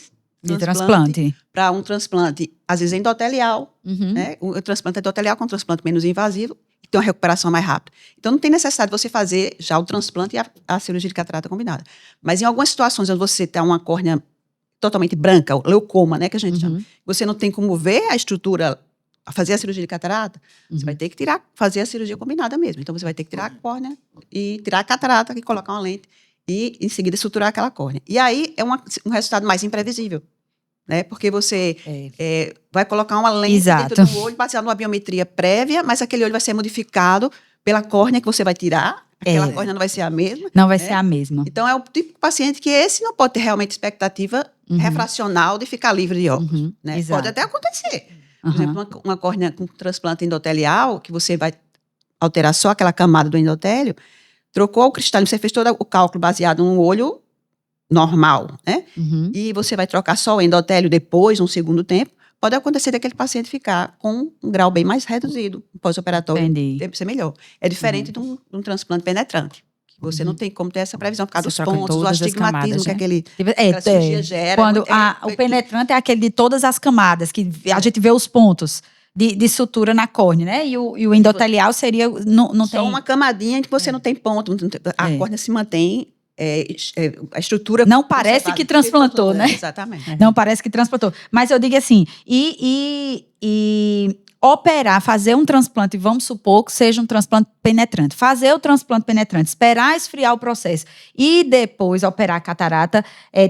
transplante. Para um transplante, às vezes, endotelial. Né? O transplante endotelial com um transplante menos invasivo, que tem uma recuperação mais rápida. Então, não tem necessidade de você fazer já o transplante e a cirurgia de catarata combinada. Mas, em algumas situações onde você tem uma córnea totalmente branca, o leucoma, né, que a gente chama, você não tem como ver a estrutura... fazer a cirurgia de catarata, você vai ter que fazer a cirurgia combinada mesmo. Então, você vai ter que tirar a córnea e tirar a catarata e colocar uma lente e, em seguida, estruturar aquela córnea. E aí, é um resultado mais imprevisível, né? Porque você vai colocar uma lente dentro do olho, baseado numa biometria prévia, mas aquele olho vai ser modificado pela córnea que você vai tirar. Aquela córnea não vai ser a mesma. Não vai ser a mesma. Então, é o tipo de paciente que esse não pode ter realmente expectativa refracional de ficar livre de óculos. Né? Pode até acontecer. Por exemplo, uma córnea com transplante endotelial, que você vai alterar só aquela camada do endotélio, trocou o cristalino, você fez todo o cálculo baseado num olho normal, né? E você vai trocar só o endotélio depois, num segundo tempo, pode acontecer daquele paciente ficar com um grau bem mais reduzido, pós-operatório, deve ser melhor. É diferente de um transplante penetrante. Você não tem como ter essa previsão por causa dos pontos, do astigmatismo que aquela cirurgia gera. Quando o penetrante é aquele de todas as camadas, que a gente vê os pontos de sutura na córnea, né? E o endotelial seria... Não só tem... uma camadinha que você não tem ponto. A córnea se mantém... a estrutura... Não parece que transplantou, né? Exatamente. Não parece que transplantou. Mas eu digo assim, operar, fazer um transplante, vamos supor que seja um transplante penetrante. Fazer o transplante penetrante, esperar esfriar o processo e depois operar a catarata,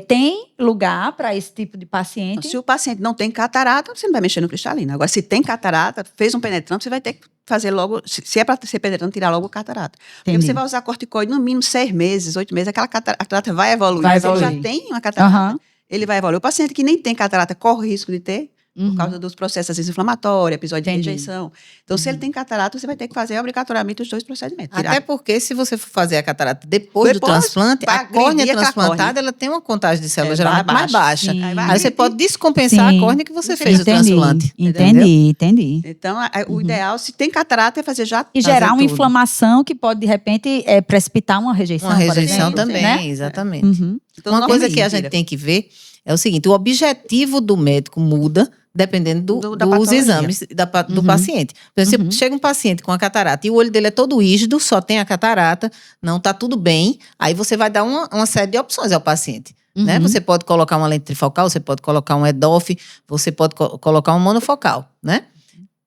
tem lugar para esse tipo de paciente? Se o paciente não tem catarata, você não vai mexer no cristalino. Agora, se tem catarata, fez um penetrante, você vai ter que fazer logo, se é para ser penetrante, tirar logo a catarata. Porque você vai usar corticoide no mínimo 6 meses, 8 meses, aquela catarata vai evoluir. Mas ele já tem uma catarata, ele vai evoluir. O paciente que nem tem catarata corre o risco de ter, por causa dos processos inflamatórios, episódio de rejeição. Então, se ele tem catarata, você vai ter que fazer obrigatoriamente os 2 procedimentos. Até porque, se você for fazer a catarata depois do transplante, a córnea transplantada, ela tem uma contagem de células geralmente mais baixa. Aí você pode descompensar a córnea que você fez o transplante. Entendi. Então, o ideal, se tem catarata, é fazer já... E gerar uma inflamação que pode, de repente, precipitar uma rejeição. Uma rejeição exemplo, também, né? Exatamente. Então, uma coisa que a gente tem que ver é o seguinte, o objetivo do médico muda dependendo dos exames do paciente. Por exemplo, se chega um paciente com a catarata e o olho dele é todo rígido, só tem a catarata, não está tudo bem, aí você vai dar uma série de opções ao paciente. Né? Você pode colocar uma lente trifocal, você pode colocar um EDOF, você pode colocar um monofocal, né?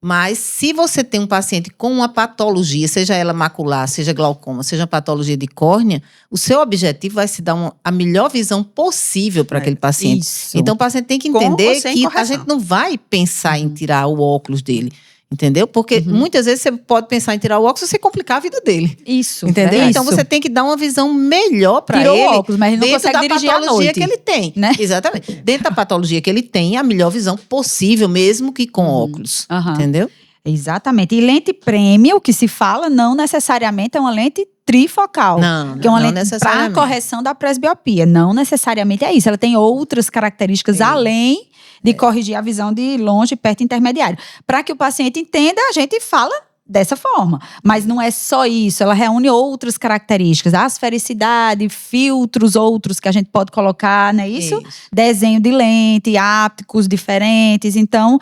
Mas se você tem um paciente com uma patologia, seja ela macular, seja glaucoma, seja uma patologia de córnea, o seu objetivo vai se dar a melhor visão possível para aquele paciente. Isso. Então o paciente tem que entender que a gente não vai pensar em tirar o óculos dele. Entendeu? Porque muitas vezes você pode pensar em tirar o óculos e você complicar a vida dele. Isso. Entendeu? Então você tem que dar uma visão melhor para ele. Tirou o óculos, mas ele não consegue dirigir à noite. Dentro da patologia que ele tem. Né? Exatamente. Dentro da patologia que ele tem, a melhor visão possível, mesmo que com óculos. Entendeu? Exatamente. E lente premium, que se fala, não necessariamente é uma lente trifocal. Que é uma lente para correção da presbiopia. Não necessariamente é isso. Ela tem outras características além de corrigir a visão de longe, perto e intermediário. Para que o paciente entenda, a gente fala dessa forma. Mas não é só isso, ela reúne outras características. Asfericidade, filtros outros que a gente pode colocar, não é isso? Desenho de lente, ápticos diferentes. Então,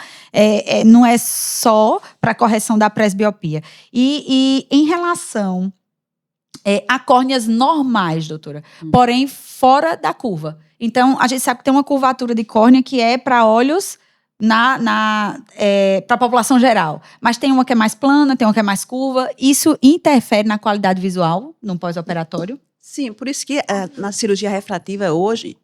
não é só para correção da presbiopia. E em relação a córneas normais, doutora, porém fora da curva. Então, a gente sabe que tem uma curvatura de córnea que é para olhos para a população geral. Mas tem uma que é mais plana, tem uma que é mais curva. Isso interfere na qualidade visual no pós-operatório? Sim, por isso que na cirurgia refrativa hoje,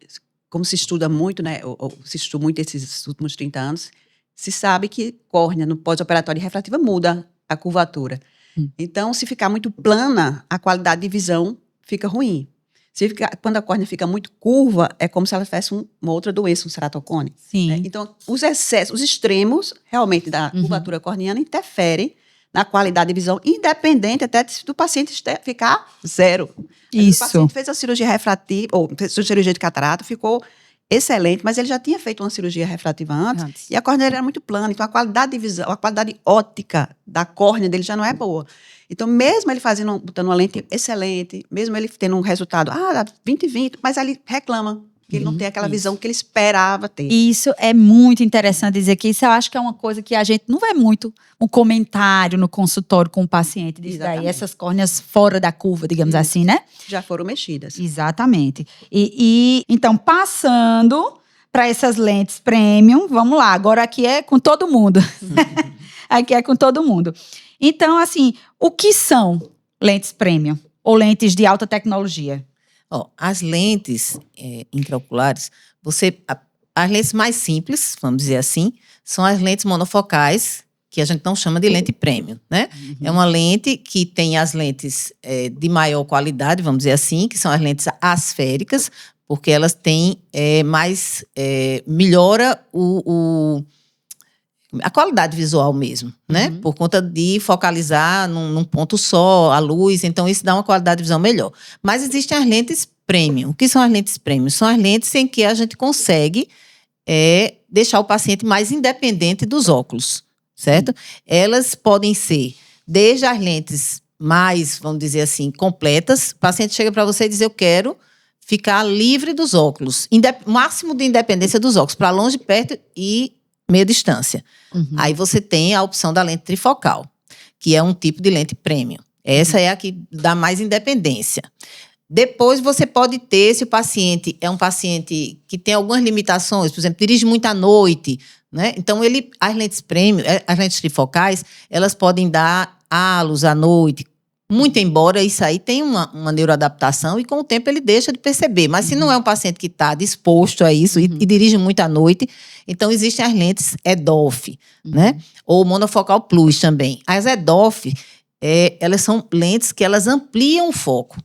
como se estuda muito, né, ou se estuda muito esses últimos 30 anos, se sabe que córnea no pós-operatório refrativa muda a curvatura. Então, se ficar muito plana, a qualidade de visão fica ruim. Quando a córnea fica muito curva, é como se ela tivesse uma outra doença, um ceratocone. Sim. Né? Então, os excessos, os extremos, realmente, da curvatura corneana interferem na qualidade de visão, independente até do paciente ficar zero. Isso. O paciente fez a cirurgia refrativa, ou fez a cirurgia de catarata, ficou excelente, mas ele já tinha feito uma cirurgia refrativa antes. E a córnea dele era muito plana, então a qualidade de visão, a qualidade óptica da córnea dele já não é boa. Então, mesmo ele botando uma lente excelente, mesmo ele tendo um resultado, 20/20, mas ele reclama que ele não tem aquela visão que ele esperava ter. Isso é muito interessante dizer que isso eu acho que é uma coisa que a gente não vê muito um comentário no consultório com o paciente disso daí, essas córneas fora da curva, digamos assim, né? Já foram mexidas. Exatamente. E então, passando para essas lentes premium, vamos lá, agora aqui é com todo mundo. Aqui é com todo mundo. Então, assim, o que são lentes premium ou lentes de alta tecnologia? As lentes intraoculares, as lentes mais simples, vamos dizer assim, são as lentes monofocais, que a gente não chama de lente premium, né? É uma lente que tem as lentes de maior qualidade, vamos dizer assim, que são as lentes asféricas, porque elas têm melhora a qualidade visual mesmo, né? Por conta de focalizar num ponto só, a luz, então isso dá uma qualidade de visão melhor. Mas existem as lentes premium. O que são as lentes premium? São as lentes em que a gente consegue deixar o paciente mais independente dos óculos, certo? Elas podem ser desde as lentes mais, vamos dizer assim, completas. O paciente chega para você e diz, eu quero ficar livre dos óculos, máximo de independência dos óculos, para longe, perto e meia distância. Aí você tem a opção da lente trifocal, que é um tipo de lente premium. Essa é a que dá mais independência. Depois você pode ter, se o paciente é um paciente que tem algumas limitações, por exemplo, dirige muito à noite, né? Então, as lentes premium, as lentes trifocais, elas podem dar halos à noite, muito embora isso aí tenha uma neuroadaptação e com o tempo ele deixa de perceber. Mas se não é um paciente que está disposto a isso e dirige muito à noite, então existem as lentes EDOF, né? Ou monofocal plus também. As EDOF, elas são lentes que elas ampliam o foco.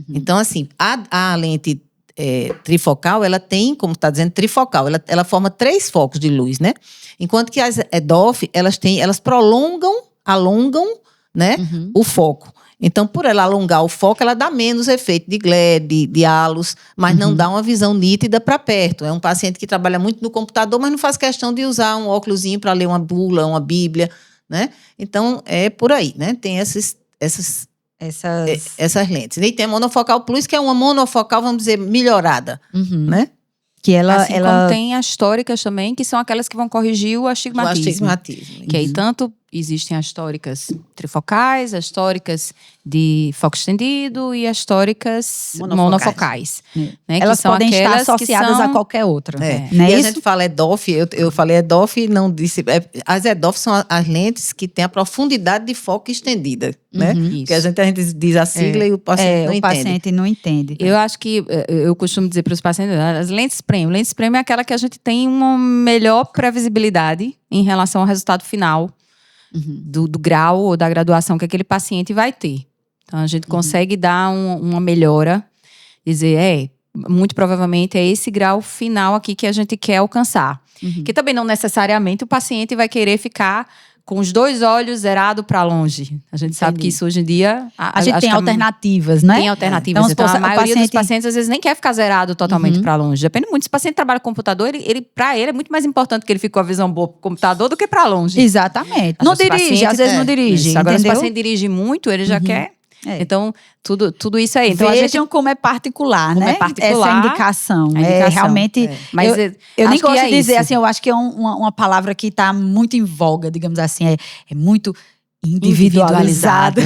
Então, assim, a lente trifocal, ela tem, como está dizendo, trifocal. Ela forma 3 focos de luz, né? Enquanto que as EDOF, elas alongam, né, o foco. Então, por ela alongar o foco, ela dá menos efeito de glare, de halos, mas não dá uma visão nítida para perto. É um paciente que trabalha muito no computador, mas não faz questão de usar um óculosinho para ler uma bula, uma bíblia, né? Então, é por aí, né? Tem essas lentes. E tem a monofocal plus, que é uma monofocal, vamos dizer, melhorada, né? Que ela como tem as tóricas também, que são aquelas que vão corrigir o astigmatismo. O astigmatismo. Que aí tanto existem as tóricas trifocais, as tóricas de foco estendido e as tóricas monofocais. Né, elas podem estar associadas a qualquer outra. E a gente fala EDOF, eu falei EDOF e não disse... As EDOF são as lentes que têm a profundidade de foco estendida, né? Porque a gente diz a sigla e o paciente não entende. O paciente não entende. Eu acho que, eu costumo dizer para os pacientes, as lentes premium é aquela que a gente tem uma melhor previsibilidade em relação ao resultado final do grau ou da graduação que aquele paciente vai ter. Então, a gente consegue dar uma melhora, dizer, muito provavelmente é esse grau final aqui que a gente quer alcançar. Que também não necessariamente o paciente vai querer ficar com os 2 olhos zerado para longe. A gente sabe que isso hoje em dia... A gente tem alternativas, né? Tem alternativas. Então, a maioria dos pacientes, às vezes, nem quer ficar zerado totalmente para longe. Depende muito. Se o paciente trabalha com computador, para ele é muito mais importante que ele fique com a visão boa pro computador do que para longe. Exatamente. Não dirige, às vezes não dirige. Agora, se o paciente dirige muito, ele já quer... Então, tudo isso aí. Então, vejam como é particular, como né? É particular, essa indicação. Realmente... Mas eu nem gosto de dizer assim, eu acho que é uma palavra que está muito em voga, digamos assim. É muito individualizado.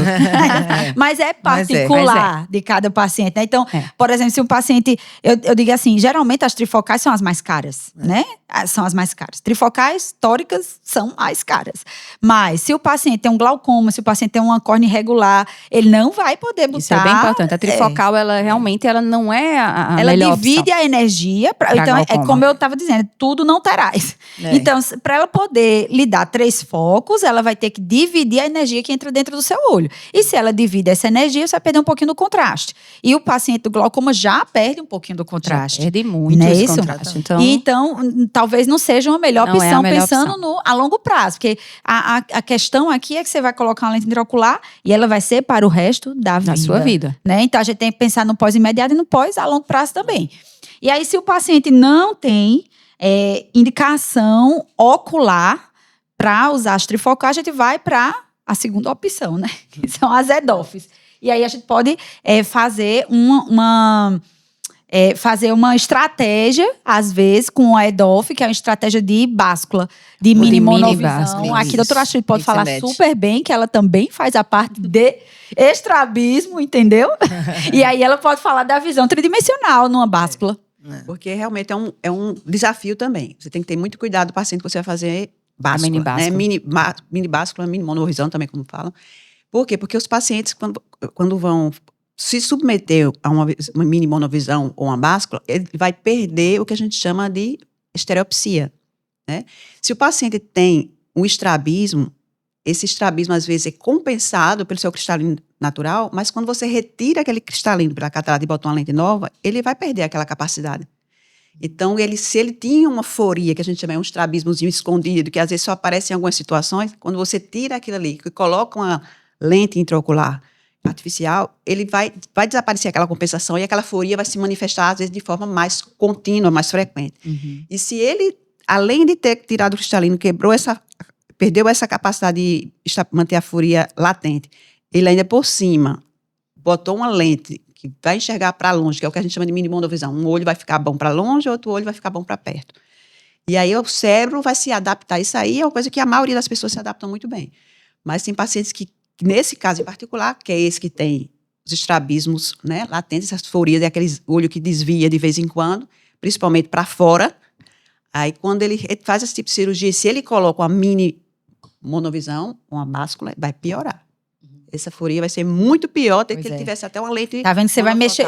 Mas é particular de cada paciente, né? Então, por exemplo, se um paciente... Eu digo assim, geralmente as trifocais são as mais caras, né? São as mais caras. Trifocais, tóricas, são as caras. Mas se o paciente tem um glaucoma, se o paciente tem uma córnea irregular, ele não vai poder botar... Isso é bem importante. A trifocal, ela realmente não é a ela melhor divide opção a energia. Então, glaucoma. Como eu estava dizendo, tudo não terás. Então, para ela poder lhe dar 3 focos, ela vai ter que dividir a energia que entra dentro do seu olho. E se ela divide essa energia, você vai perder um pouquinho do contraste. E o paciente do glaucoma já perde um pouquinho do contraste. Já perde muito Não é esse isso? contraste. Então, Então, talvez não seja uma melhor Não é a opção melhor pensando opção. a longo prazo. Porque a questão aqui é que você vai colocar uma lente intraocular e ela vai ser para o resto da vida. na sua vida. Né? Então, a gente tem que pensar no pós-imediato e no pós a longo prazo também. E aí, se o paciente não tem indicação ocular para usar as trifocais, a gente vai para a segunda opção, né? Que são as EDOFs. E aí, a gente pode fazer fazer uma estratégia, às vezes, com a EDOF, que é uma estratégia de báscula, de mini monovisão. báscula, Aqui a doutora Astrid pode falar Mixed match. super bem, que ela também faz a parte de estrabismo, entendeu? E aí ela pode falar da visão tridimensional numa báscula. Porque realmente é um desafio também. Você tem que ter muito cuidado do paciente que você vai fazer báscula. mini báscula. Né? Mini báscula, mini monovisão também, como falam. Por quê? Porque os pacientes, quando vão se submeter a uma mini monovisão ou uma báscula, ele vai perder o que a gente chama de estereopsia. Né? Se o paciente tem um estrabismo, esse estrabismo às vezes é compensado pelo seu cristalino natural, mas quando você retira aquele cristalino pela catarata e bota uma lente nova, ele vai perder aquela capacidade. Então, se ele tinha uma foria, que a gente chama de um estrabismozinho escondido, que às vezes só aparece em algumas situações, quando você tira aquilo ali e coloca uma lente intraocular artificial, ele vai desaparecer aquela compensação e aquela foria vai se manifestar, às vezes, de forma mais contínua, mais frequente. Uhum. E se ele, além de ter tirado o cristalino, perdeu essa capacidade de manter a foria latente, ele ainda por cima botou uma lente que vai enxergar para longe, que é o que a gente chama de mini monovisão. Um olho vai ficar bom para longe, outro olho vai ficar bom para perto. E aí o cérebro vai se adaptar. Isso aí é uma coisa que a maioria das pessoas se adaptam muito bem. Mas tem pacientes que, nesse caso em particular, que é esse que tem os estrabismos, né, latentes, essas forias, é aquele olho que desvia de vez em quando, principalmente para fora. Aí, quando ele faz esse tipo de cirurgia, se ele coloca uma mini monovisão, uma báscula, vai piorar. Essa foria vai ser muito pior do que Pois ele é. tivesse até uma lente. Tá vendo? Você vai mexer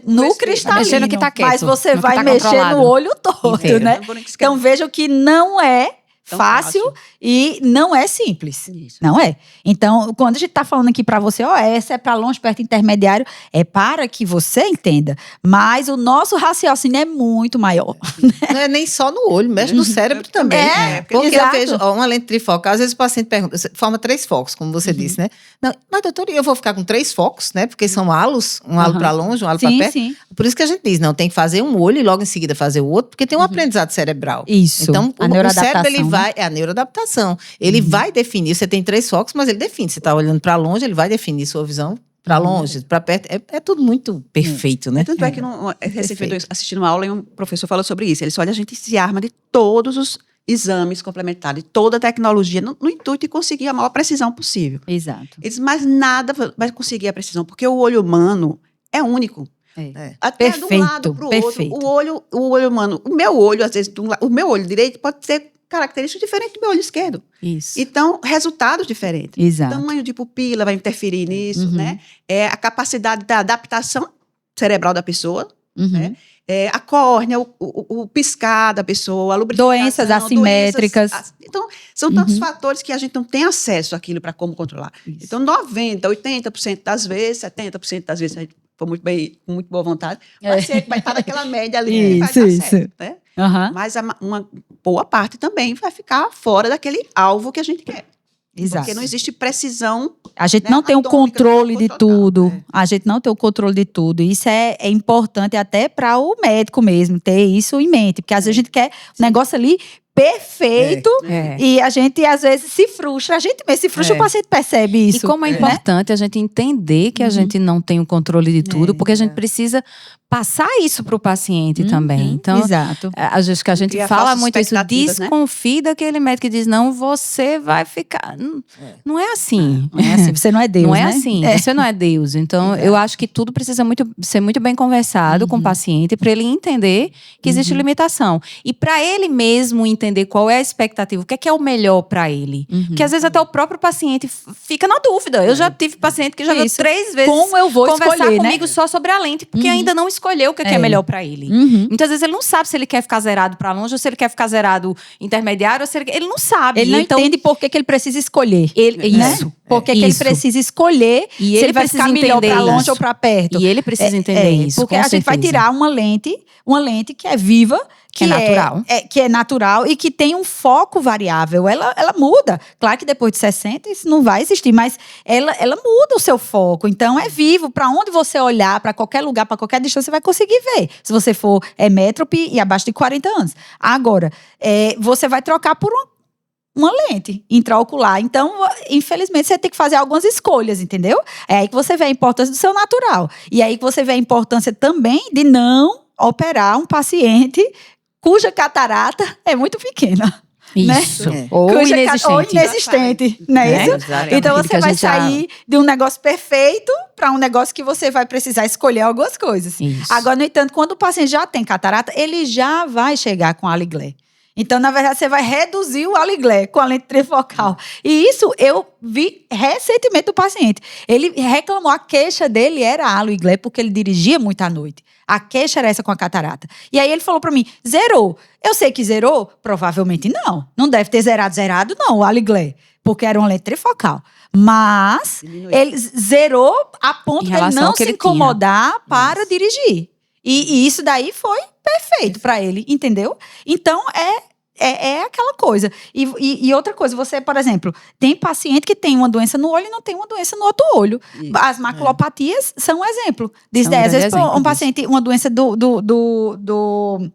no Vai cristalino, mexer no que tá quieto, mas você no que vai tá mexer controlado. no olho todo, Inteiro. né? Então vejam que não é Tão fácil e não é simples. Isso. Não é? Então, quando a gente tá falando aqui para você, essa é para longe, perto, intermediário, é para que você entenda. Mas o nosso raciocínio é muito maior. Não é nem só no olho, mexe no cérebro também. É, Porque exato. eu vejo uma lente trifocal, às vezes o paciente pergunta, você forma 3 focos, como você disse, né? Não, mas doutor, eu vou ficar com 3 focos, né? Porque são halos, um halo para longe, um halo para Sim, perto. sim. Por isso que a gente diz, não, tem que fazer um olho e logo em seguida fazer o outro, porque tem um aprendizado cerebral. Isso. Então, a o neuroadaptação, cérebro, ele né? vai, é a neuroadaptação. Ele vai definir, você tem 3 focos, mas ele define. Você está olhando para longe, ele vai definir sua visão para longe, para perto. É tudo muito perfeito, né? Tanto é que recentemente eu assisti uma aula e um professor falou sobre isso. Ele disse, olha, a gente se arma de todos os exames complementares, de toda a tecnologia, no intuito de conseguir a maior precisão possível. Exato. Eles, mas nada vai conseguir a precisão, porque o olho humano é único. É. Até de um Perfeito, lado para o perfeito. outro. O olho humano, o meu olho, às vezes, o meu olho direito pode ser característico diferente do meu olho esquerdo. Isso. Então, resultados diferentes. Exato. O tamanho de pupila vai interferir nisso, né? A capacidade da adaptação cerebral da pessoa, Uhum. né? A córnea, o piscar da pessoa, a lubrificação. Doenças assimétricas. Então, são tantos fatores que a gente não tem acesso àquilo para como controlar. Isso. Então, 90%, 80% das vezes, 70% das vezes, se a gente for muito bem, com muito boa vontade, vai estar naquela média ali e vai dar Isso. certo, né? Aham. Mas uma boa parte também vai ficar fora daquele alvo que a gente quer. Exato. Porque não existe precisão. A gente né, não tem o atômica, controle de total, tudo. né? A gente não tem o controle de tudo. Isso é importante até para o médico mesmo ter isso em mente. Porque às vezes a gente quer um negócio ali perfeito É. e a gente às vezes se frustra. A gente mesmo se frustra, É. o paciente percebe isso. E como é né? importante a gente entender que a gente não tem o controle de tudo, porque a gente É. precisa passar isso para o paciente também. Então, Exato. às vezes que a gente Cria fala falsas muito isso, expectativas, né? desconfia daquele médico que diz, não, você vai ficar. Não é assim. Não é assim, você não é Deus, Não é né? assim, você não é Deus. Então, eu acho que tudo precisa ser muito bem conversado com o paciente para ele entender que existe limitação. E para ele mesmo entender entender qual é a expectativa, o que é o melhor para ele. Porque às vezes até o próprio paciente fica na dúvida. Eu já tive paciente que já veio 3 vezes Como eu vou conversar escolher, comigo só sobre a lente, porque ainda não escolheu o que é melhor para ele. Muitas vezes ele não sabe se ele quer ficar zerado para longe ou se ele quer ficar zerado intermediário, ou se ele não sabe. Ele não entende por que ele precisa escolher. Isso. Por que ele precisa escolher E se ele ele vai precisa ficar melhor entender para longe isso. ou para perto. E ele precisa entender isso. Porque com a gente vai certeza. tirar uma lente que é viva, Que é natural. Que é natural e que tem um foco variável. Ela muda. Claro que depois de 60 isso não vai existir, mas ela muda o seu foco. Então é vivo. Para onde você olhar, para qualquer lugar, para qualquer distância, você vai conseguir ver. Se você for métrope e abaixo de 40 anos. Agora, você vai trocar por uma lente intraocular. Então, infelizmente, você tem que fazer algumas escolhas, entendeu? É aí que você vê a importância do seu natural. E é aí que você vê a importância também de não operar um paciente cuja catarata é muito pequena. Isso. Né? Ou inexistente. Não é isso? Exatamente. Então Que você a vai gente já- sair de um negócio perfeito para um negócio que você vai precisar escolher algumas coisas. Isso. Agora, no entanto, quando o paciente já tem catarata, ele já vai chegar com aliglé. Então, na verdade, você vai reduzir o aliglé com a lente trifocal. E isso eu vi recentemente do paciente. Ele reclamou, a queixa dele era aliglé, porque ele dirigia muito à noite. A queixa era essa com a catarata. E aí ele falou pra mim, zerou. Eu sei que zerou? Provavelmente não. Não deve ter zerado não, o aliglé. Porque era uma lente trifocal. Mas Diminuiu. ele zerou a ponto Em de ele relação não ao que se ele tinha. incomodar para dirigir. E isso daí foi perfeito para ele, entendeu? Então, é aquela coisa. E outra coisa, você, por exemplo, tem paciente que tem uma doença no olho e não tem uma doença no outro olho. Isso, As maculopatias são um exemplo. São um Às vezes, grande exemplo um paciente, uma doença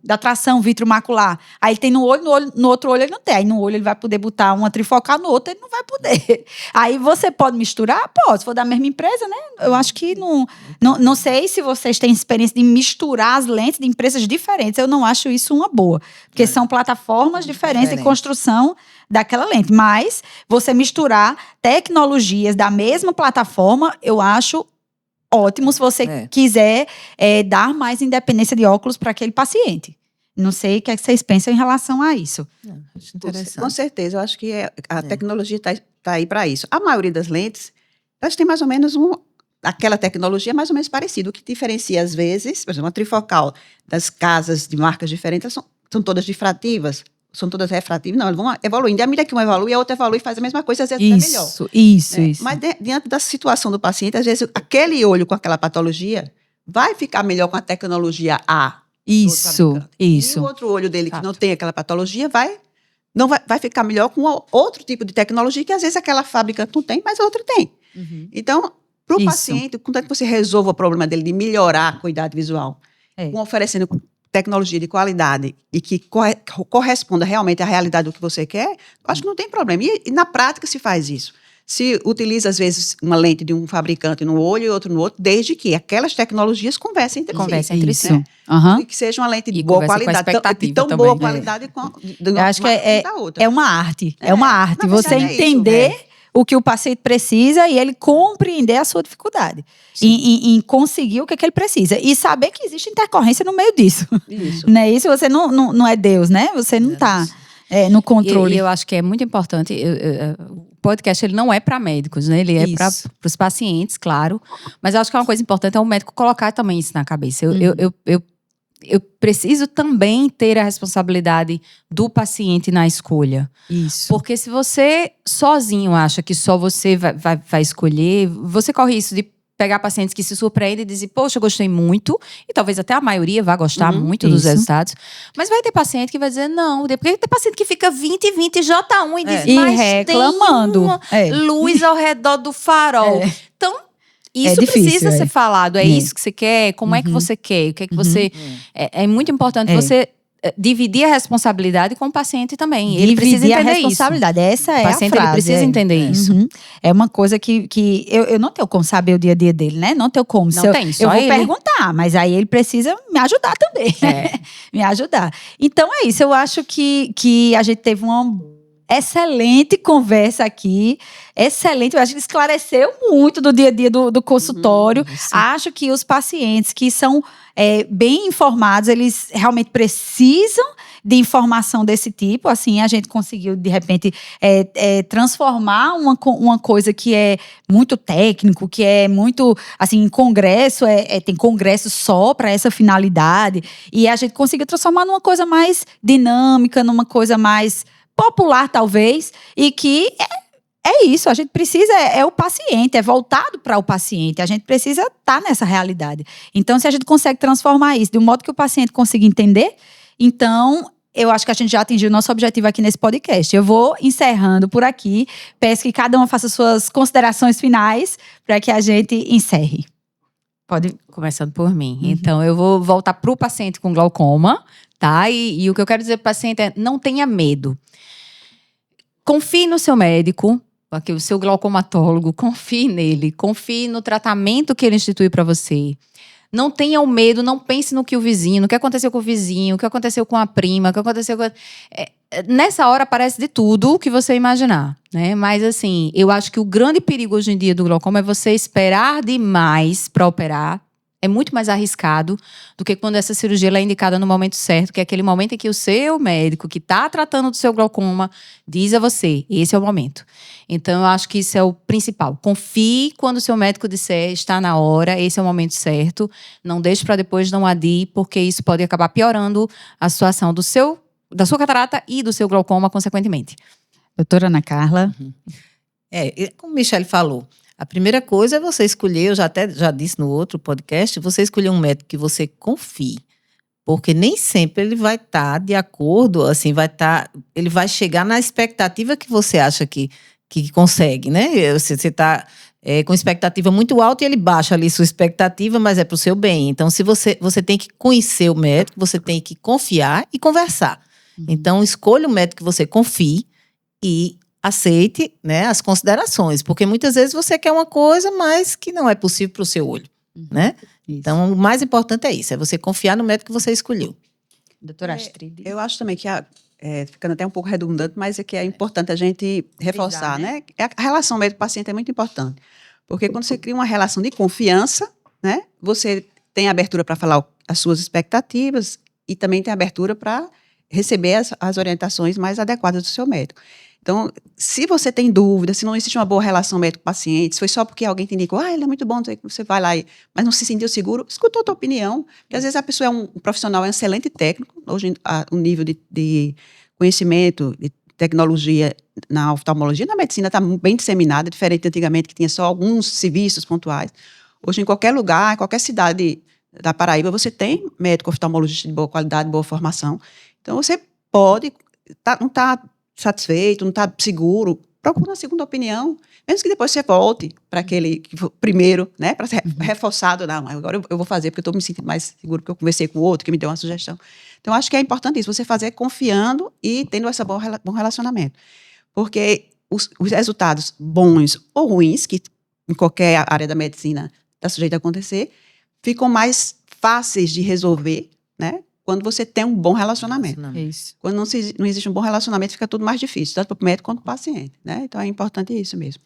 da tração vitreomacular. Aí ele tem no olho, no outro olho ele não tem. Aí no olho ele vai poder botar uma trifocal, no outro ele não vai poder. Aí você pode misturar? Pode, se for da mesma empresa, né? Eu acho que não sei se vocês têm experiência de misturar as lentes de empresas diferentes. Eu não acho isso uma boa. Porque são plataformas diferentes de Diferente. construção daquela lente. Mas você misturar tecnologias da mesma plataforma, eu acho ótimo se você quiser dar mais independência de óculos para aquele paciente. Não sei o que é que vocês pensam em relação a isso. Acho interessante. Com certeza, eu acho que a tecnologia está aí para isso. A maioria das lentes, elas têm mais ou menos aquela tecnologia mais ou menos parecida. O que diferencia, às vezes, por exemplo, uma trifocal das casas de marcas diferentes, são todas difrativas, são todas refrativas. Não, elas vão evoluindo. E à medida que uma evolui, a outra evolui e faz a mesma coisa, às vezes até melhor. Isso. Mas diante da situação do paciente, às vezes aquele olho com aquela patologia vai ficar melhor com a tecnologia A. Isso. E o outro olho dele que não tem aquela patologia vai ficar melhor com outro tipo de tecnologia que às vezes aquela fabricante não tem, mas a outra tem. Então, para o Isso. paciente, contanto que você resolva o problema dele de melhorar a qualidade visual, oferecendo tecnologia de qualidade e que corresponda realmente à realidade do que você quer, acho que não tem problema. E na prática se faz isso. Se utiliza, às vezes, uma lente de um fabricante no olho e outro no outro, desde que aquelas tecnologias conversem entre si. Isso. E que seja uma lente de E boa conversa com a qualidade. expectativa De tão também. boa qualidade Eu acho que da outra. é uma arte. É uma arte. na Você verdade é isso, entender o que o paciente precisa e ele compreender a sua dificuldade. Em conseguir o que ele precisa. E saber que existe intercorrência no meio disso. Isso. Não é isso? Você não é Deus, né? Você não está no controle. E eu acho que é muito importante. O podcast ele não é para médicos, né? Ele é para os pacientes, claro. Mas eu acho que é uma coisa importante é o médico colocar também isso na cabeça. Eu preciso também ter a responsabilidade do paciente na escolha. Isso. Porque se você sozinho acha que só você vai escolher, você corre isso de pegar pacientes que se surpreendem e dizem, poxa, eu gostei muito, e talvez até a maioria vá gostar muito dos resultados, mas vai ter paciente que vai dizer não, porque tem paciente que fica 20 J1 e diz, E mas reclamando. tem uma luz ao redor do farol. Então, isso difícil, precisa ser falado. É isso que você quer? Como é que você quer? O que é que você... É muito importante você dividir a responsabilidade com o paciente também. Ele precisa Dividir a entender isso. responsabilidade. Essa é O paciente a frase. ele precisa entender isso. É uma coisa que eu não tenho como saber o dia a dia dele, né? Não tenho como. Não tem, só eu vou ele. perguntar, mas aí ele precisa me ajudar também. Me ajudar. Então é isso. Eu acho que a gente teve excelente conversa aqui. Excelente, eu acho que esclareceu muito do dia a dia do consultório. Acho que os pacientes que são bem informados, eles realmente precisam de informação desse tipo. Assim, a gente conseguiu, de repente, transformar uma coisa que é muito técnico, que é muito, assim, em congresso, tem congresso só para essa finalidade. E a gente conseguiu transformar numa coisa mais dinâmica, numa coisa mais popular, talvez, e que é isso, a gente precisa, o paciente, é voltado para o paciente, a gente precisa estar nessa realidade. Então, se a gente consegue transformar isso de um modo que o paciente consiga entender, então, eu acho que a gente já atingiu o nosso objetivo aqui nesse podcast. Eu vou encerrando por aqui, peço que cada uma faça suas considerações finais para que a gente encerre. Pode, começando por mim. Então, eu vou voltar para o paciente com glaucoma, tá? E o que eu quero dizer para o paciente é, não tenha medo. Confie no seu médico, aqui, o seu glaucomatólogo, confie nele, confie no tratamento que ele institui para você. Não tenha o medo, não pense no que o vizinho, no que aconteceu com o vizinho, o que aconteceu com a prima, o que aconteceu com... Nessa hora aparece de tudo o que você imaginar, né? Mas assim, eu acho que o grande perigo hoje em dia do glaucoma é você esperar demais para operar. É muito mais arriscado do que quando essa cirurgia ela é indicada no momento certo, que é aquele momento em que o seu médico que está tratando do seu glaucoma diz a você, esse é o momento. Então, eu acho que isso é o principal. Confie quando o seu médico disser, está na hora, esse é o momento certo. Não deixe para depois, não adie, porque isso pode acabar piorando a situação da sua catarata e do seu glaucoma, consequentemente. Doutora Ana Carla. Como a Michele falou, a primeira coisa é você escolher, eu já disse no outro podcast, você escolher um médico que você confie. Porque nem sempre ele vai estar de acordo, assim, ele vai chegar na expectativa que você acha que consegue, né? Você está com expectativa muito alta e ele baixa ali sua expectativa, mas é para o seu bem. Então, se você tem que conhecer o médico, você tem que confiar e conversar. Então, escolha um médico que você confie e aceite, né, as considerações, porque muitas vezes você quer uma coisa, mas que não é possível para o seu olho, né? Isso. Então, o mais importante é isso, é você confiar no médico que você escolheu. Doutora Astrid. Eu acho também que, ficando até um pouco redundante, mas é que é importante a gente reforçar, né? A relação médico-paciente é muito importante, porque quando você cria uma relação de confiança, né, você tem abertura para falar as suas expectativas e também tem abertura para receber as orientações mais adequadas do seu médico. Então, se você tem dúvida, se não existe uma boa relação médico-paciente, se foi só porque alguém te indicou, ele é muito bom, você vai lá, mas não se sentiu seguro, escutou a tua opinião, porque às vezes a pessoa é um profissional, é um excelente técnico, hoje o nível de conhecimento, de tecnologia na oftalmologia, na medicina está bem disseminada, diferente de antigamente que tinha só alguns serviços pontuais. Hoje, em qualquer lugar, em qualquer cidade da Paraíba, você tem médico oftalmologista de boa qualidade, boa formação. Então, você pode, não está satisfeito, não está seguro, procura uma segunda opinião, mesmo que depois você volte para aquele primeiro, né, para ser reforçado, não, agora eu vou fazer porque eu estou me sentindo mais seguro, porque eu conversei com o outro que me deu uma sugestão. Então, acho que é importante isso, você fazer confiando e tendo esse bom relacionamento, porque os resultados bons ou ruins, que em qualquer área da medicina está sujeito a acontecer, ficam mais fáceis de resolver, né, quando você tem um bom relacionamento. Isso. Quando não existe um bom relacionamento, fica tudo mais difícil, tanto para o médico quanto para o paciente, né? Então, é importante isso mesmo.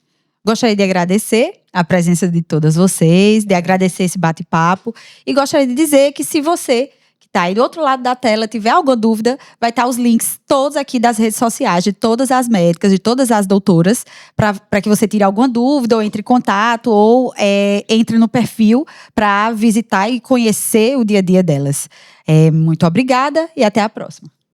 Gostaria de agradecer a presença de todas vocês, de agradecer esse bate-papo e gostaria de dizer que se você que está aí do outro lado da tela tiver alguma dúvida, vai estar os links todos aqui das redes sociais de todas as médicas, de todas as doutoras, para que você tire alguma dúvida ou entre em contato ou entre no perfil para visitar e conhecer o dia a dia delas. Muito obrigada e até a próxima.